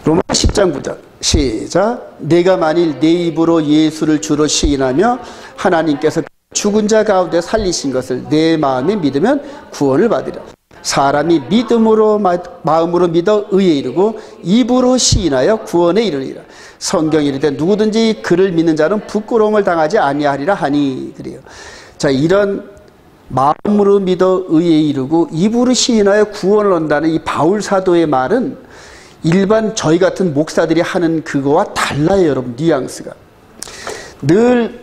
로마 10장 9절 시작. 내가 만일 내 입으로 예수를 주로 시인하며 하나님께서 죽은 자 가운데 살리신 것을 내 마음에 믿으면 구원을 받으리라. 사람이 믿음으로 마음으로 믿어 의에 이르고 입으로 시인하여 구원에 이르리라. 성경이 이르되 누구든지 그를 믿는 자는 부끄러움을 당하지 아니하리라 하니 그래요. 자, 이런 마음으로 믿어 의에 이르고 입으로 시인하여 구원을 얻는다는 이 바울 사도의 말은 일반 저희 같은 목사들이 하는 그거와 달라요, 여러분. 뉘앙스가 늘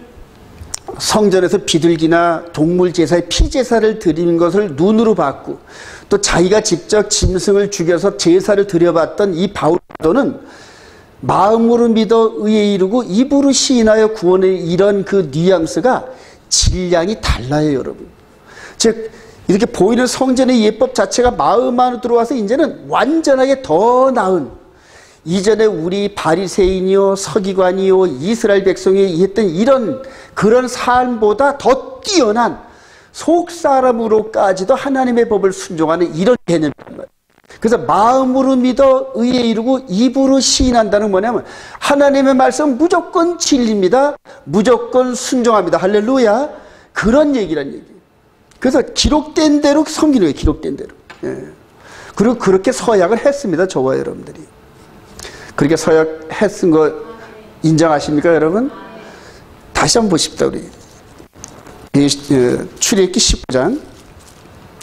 성전에서 비둘기나 동물 제사에 피제사를 드리는 것을 눈으로 봤고 또 자기가 직접 짐승을 죽여서 제사를 드려봤던 이 바울 사도는 마음으로 믿어 의에 이르고 입으로 시인하여 구원을 이런 그 뉘앙스가 질량이 달라요, 여러분. 즉 이렇게 보이는 성전의 예법 자체가 마음 안으로 들어와서 이제는 완전하게 더 나은, 이전에 우리 바리새인이요 서기관이요 이스라엘 백성이 했던 이런 그런 삶보다 더 뛰어난 속사람으로까지도 하나님의 법을 순종하는 이런 개념이란 말이에요. 그래서 마음으로 믿어 의에 이르고 입으로 시인한다는 뭐냐면 하나님의 말씀은 무조건 진리입니다. 무조건 순종합니다. 할렐루야. 그런 얘기란 얘기예요. 그래서 기록된 대로 섬기는 거예요. 기록된 대로. 예. 그리고 그렇게 서약을 했습니다. 저와 여러분들이. 그렇게 서약했은 거 인정하십니까, 여러분? 다시 한번 보십시다, 우리. 출애굽기 19장.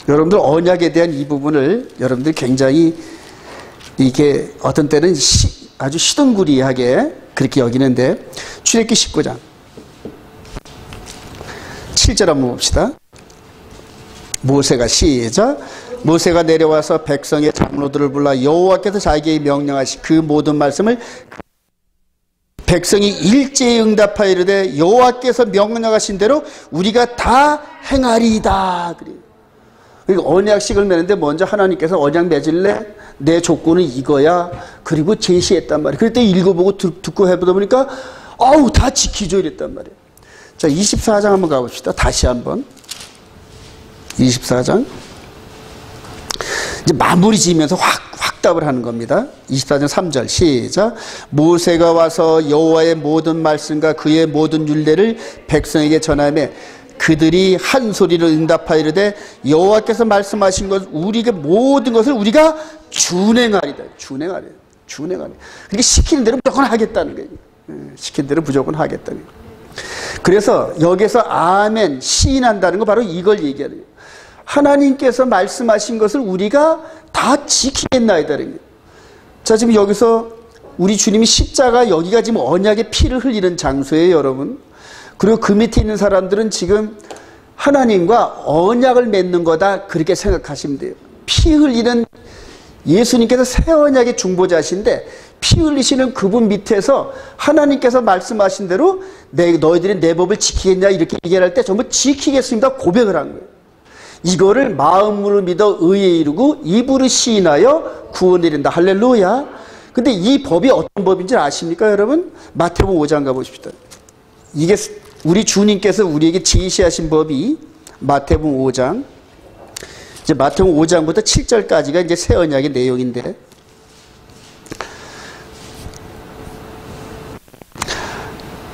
여러분들 언약에 대한 이 부분을 여러분들이 굉장히 이게 어떤 때는 아주 시둥구리하게 그렇게 여기는데, 출애굽기 19장 7절 한번 봅시다. 모세가 시작. 모세가 내려와서 백성의 장로들을 불러 여호와께서 자기에게 명령하신 그 모든 말씀을 백성이 일제히 응답하여 이르되 여호와께서 명령하신 대로 우리가 다 행하리이다. 그리고 언약식을 맺는데 먼저 하나님께서 언약 맺을래? 내 조건은 이거야. 그리고 제시했단 말이에요. 그럴 때 읽어보고 듣고 해보다 보니까 아우 다 지키죠 이랬단 말이에요. 자, 24장 한번 가봅시다. 다시 한번 24장 이제 마무리 지으면서 확답을 하는 겁니다. 24장 3절 시작. 모세가 와서 여호와의 모든 말씀과 그의 모든 율례를 백성에게 전하며 그들이 한 소리로 응답하여 이르되 여호와께서 말씀하신 것 우리가 모든 것을 우리가 준행하리다. 준행하리. 그러니까 시키는 대로 무조건 하겠다는 거예요. 시키는 대로 무조건 하겠다는 거예요. 그래서 여기서 아멘 시인한다는 거 바로 이걸 얘기하는 거예요. 하나님께서 말씀하신 것을 우리가 다 지키겠나이다는 거예요. 자, 지금 여기서 우리 주님이 십자가 여기가 지금 언약의 피를 흘리는 장소예요, 여러분. 그리고 그 밑에 있는 사람들은 지금 하나님과 언약을 맺는 거다 그렇게 생각하시면 돼요. 피 흘리는 예수님께서 새 언약의 중보자신데 피 흘리시는 그분 밑에서 하나님께서 말씀하신 대로 너희들이 내 법을 지키겠냐 이렇게 얘기할 때 전부 지키겠습니다 고백을 한 거예요. 이거를 마음으로 믿어 의에 이르고 입으로 시인하여 구원을 이룬다. 할렐루야. 근데 이 법이 어떤 법인지 아십니까, 여러분? 마태복음 5장 가보십시다. 이게 우리 주님께서 우리에게 제시하신 법이 마태복음 5장. 이제 마태복음 5장부터 7절까지가 이제 새 언약의 내용인데,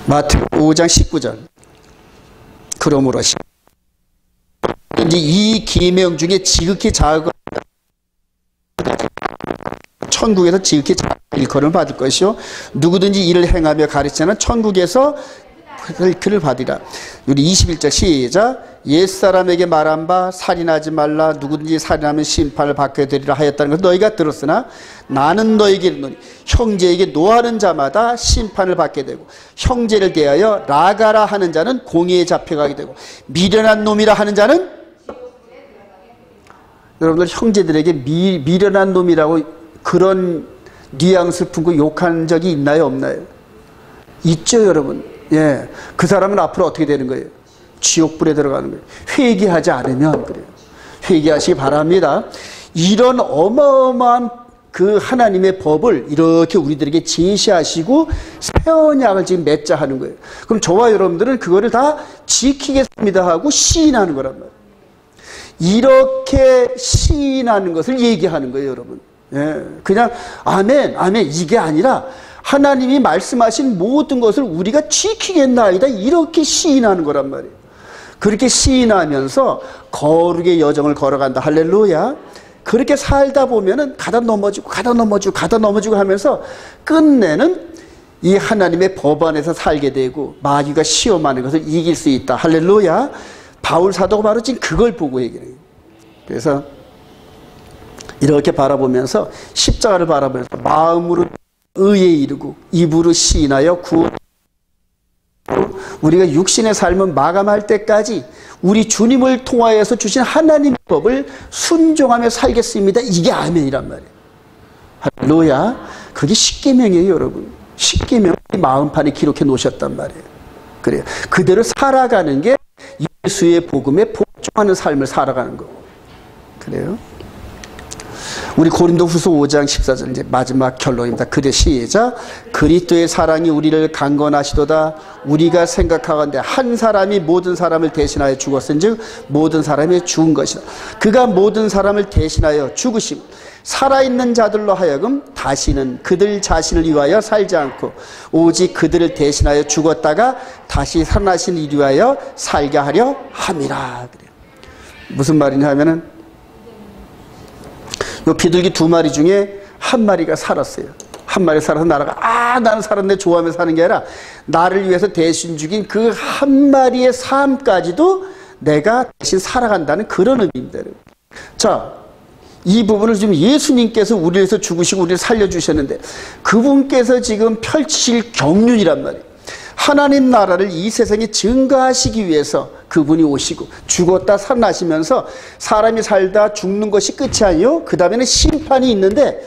마태복음 5장 19절. 그러므로 이제 이 계명 중에 지극히 작은 천국에서 지극히 작은 일컬음을 받을 것이요 누구든지 이를 행하며 가르치는 천국에서 그를 받으리라. 우리 21절 시작. 옛사람에게 말한 바 살인하지 말라. 누구든지 살인하면 심판을 받게 되리라 하였다는 것을 너희가 들었으나 나는 너희에게 이르노니 형제에게 노하는 자마다 심판을 받게 되고 형제를 대하여 라가라 하는 자는 공의에 잡혀가게 되고 미련한 놈이라 하는 자는 여러분들 형제들에게 미련한 놈이라고 그런 뉘앙스를 품고 욕한 적이 있나요, 없나요? 있죠, 여러분. 예, 그 사람은 앞으로 어떻게 되는 거예요? 지옥불에 들어가는 거예요. 회개하지 않으면 그래요. 회개하시기 바랍니다. 이런 어마어마한 그 하나님의 법을 이렇게 우리들에게 제시하시고 새 언약을 지금 맺자 하는 거예요. 그럼 저와 여러분들은 그거를 다 지키겠습니다 하고 시인하는 거란 말이에요. 이렇게 시인하는 것을 얘기하는 거예요, 여러분. 예, 그냥 아멘, 아멘 이게 아니라 하나님이 말씀하신 모든 것을 우리가 지키겠나이다 이렇게 시인하는 거란 말이에요. 그렇게 시인하면서 거룩의 여정을 걸어간다. 할렐루야. 그렇게 살다 보면은 가다 넘어지고 하면서 끝내는 이 하나님의 법 안에서 살게 되고 마귀가 시험하는 것을 이길 수 있다. 할렐루야. 바울 사도가 바로 지금 그걸 보고 얘기해요. 그래서 이렇게 바라보면서 십자가를 바라보면서 마음으로 의에 이르고 입으로 시인하여 구원 우리가 육신의 삶을 마감할 때까지 우리 주님을 통하여서 주신 하나님의 법을 순종하며 살겠습니다. 이게 아멘이란 말이에요. 할렐루야. 그게 십계명이에요, 여러분. 십계명 마음판에 기록해 놓으셨단 말이에요. 그래요. 그대로 살아가는 게 예수의 복음에 복종하는 삶을 살아가는 거고. 그래요. 우리 고린도후서 5장 14절 이제 마지막 결론입니다. 그대 시작. 그리스도의 사랑이 우리를 강건하시도다. 우리가 생각하건대 한 사람이 모든 사람을 대신하여 죽었은즉 모든 사람이 죽은 것이다. 그가 모든 사람을 대신하여 죽으심. 살아있는 자들로 하여금 다시는 그들 자신을 위하여 살지 않고 오직 그들을 대신하여 죽었다가 다시 살아나신 이를 위하여 살게 하려 함이라. 그래요. 무슨 말이냐 하면은 요 비둘기 두 마리 중에 한 마리가 살았어요. 한 마리 살아서 나라가 나는 살았네 좋아하며 사는 게 아니라 나를 위해서 대신 죽인 그 한 마리의 삶까지도 내가 대신 살아간다는 그런 의미입니다. 자, 이 부분을 지금 예수님께서 우리를 위해서 죽으시고 우리를 살려주셨는데 그분께서 지금 펼치실 경륜이란 말이에요. 하나님 나라를 이 세상에 증거하시기 위해서 그분이 오시고 죽었다 살아나시면서 사람이 살다 죽는 것이 끝이 아니요. 그 다음에는 심판이 있는데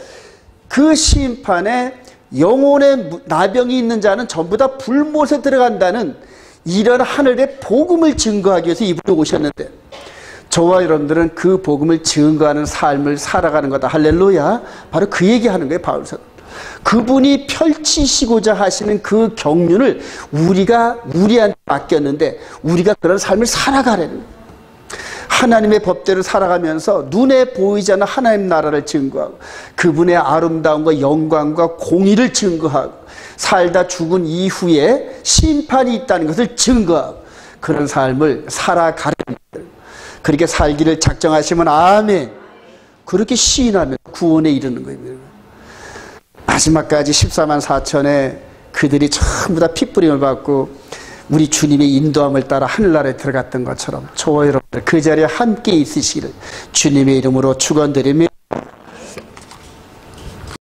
그 심판에 영혼의 나병이 있는 자는 전부 다 불못에 들어간다는 이런 하늘의 복음을 증거하기 위해서 이분이 오셨는데 저와 여러분들은 그 복음을 증거하는 삶을 살아가는 거다. 할렐루야. 바로 그 얘기하는 거예요. 바울사도. 그분이 펼치시고자 하시는 그 경륜을 우리가 우리한테 맡겼는데 우리가 그런 삶을 살아가려는 거예요. 하나님의 법대로 살아가면서 눈에 보이지 않는 하나님 나라를 증거하고 그분의 아름다움과 영광과 공의를 증거하고 살다 죽은 이후에 심판이 있다는 것을 증거하고 그런 삶을 살아가려는 거예요. 그렇게 살기를 작정하시면 아멘. 그렇게 시인하면 구원에 이르는 거예요. 마지막까지 14만 4천에 그들이 전부 다 핏부림을 받고 우리 주님의 인도함을 따라 하늘나라에 들어갔던 것처럼 저와 여러분들 그 자리에 함께 있으시기를 주님의 이름으로 축원드리며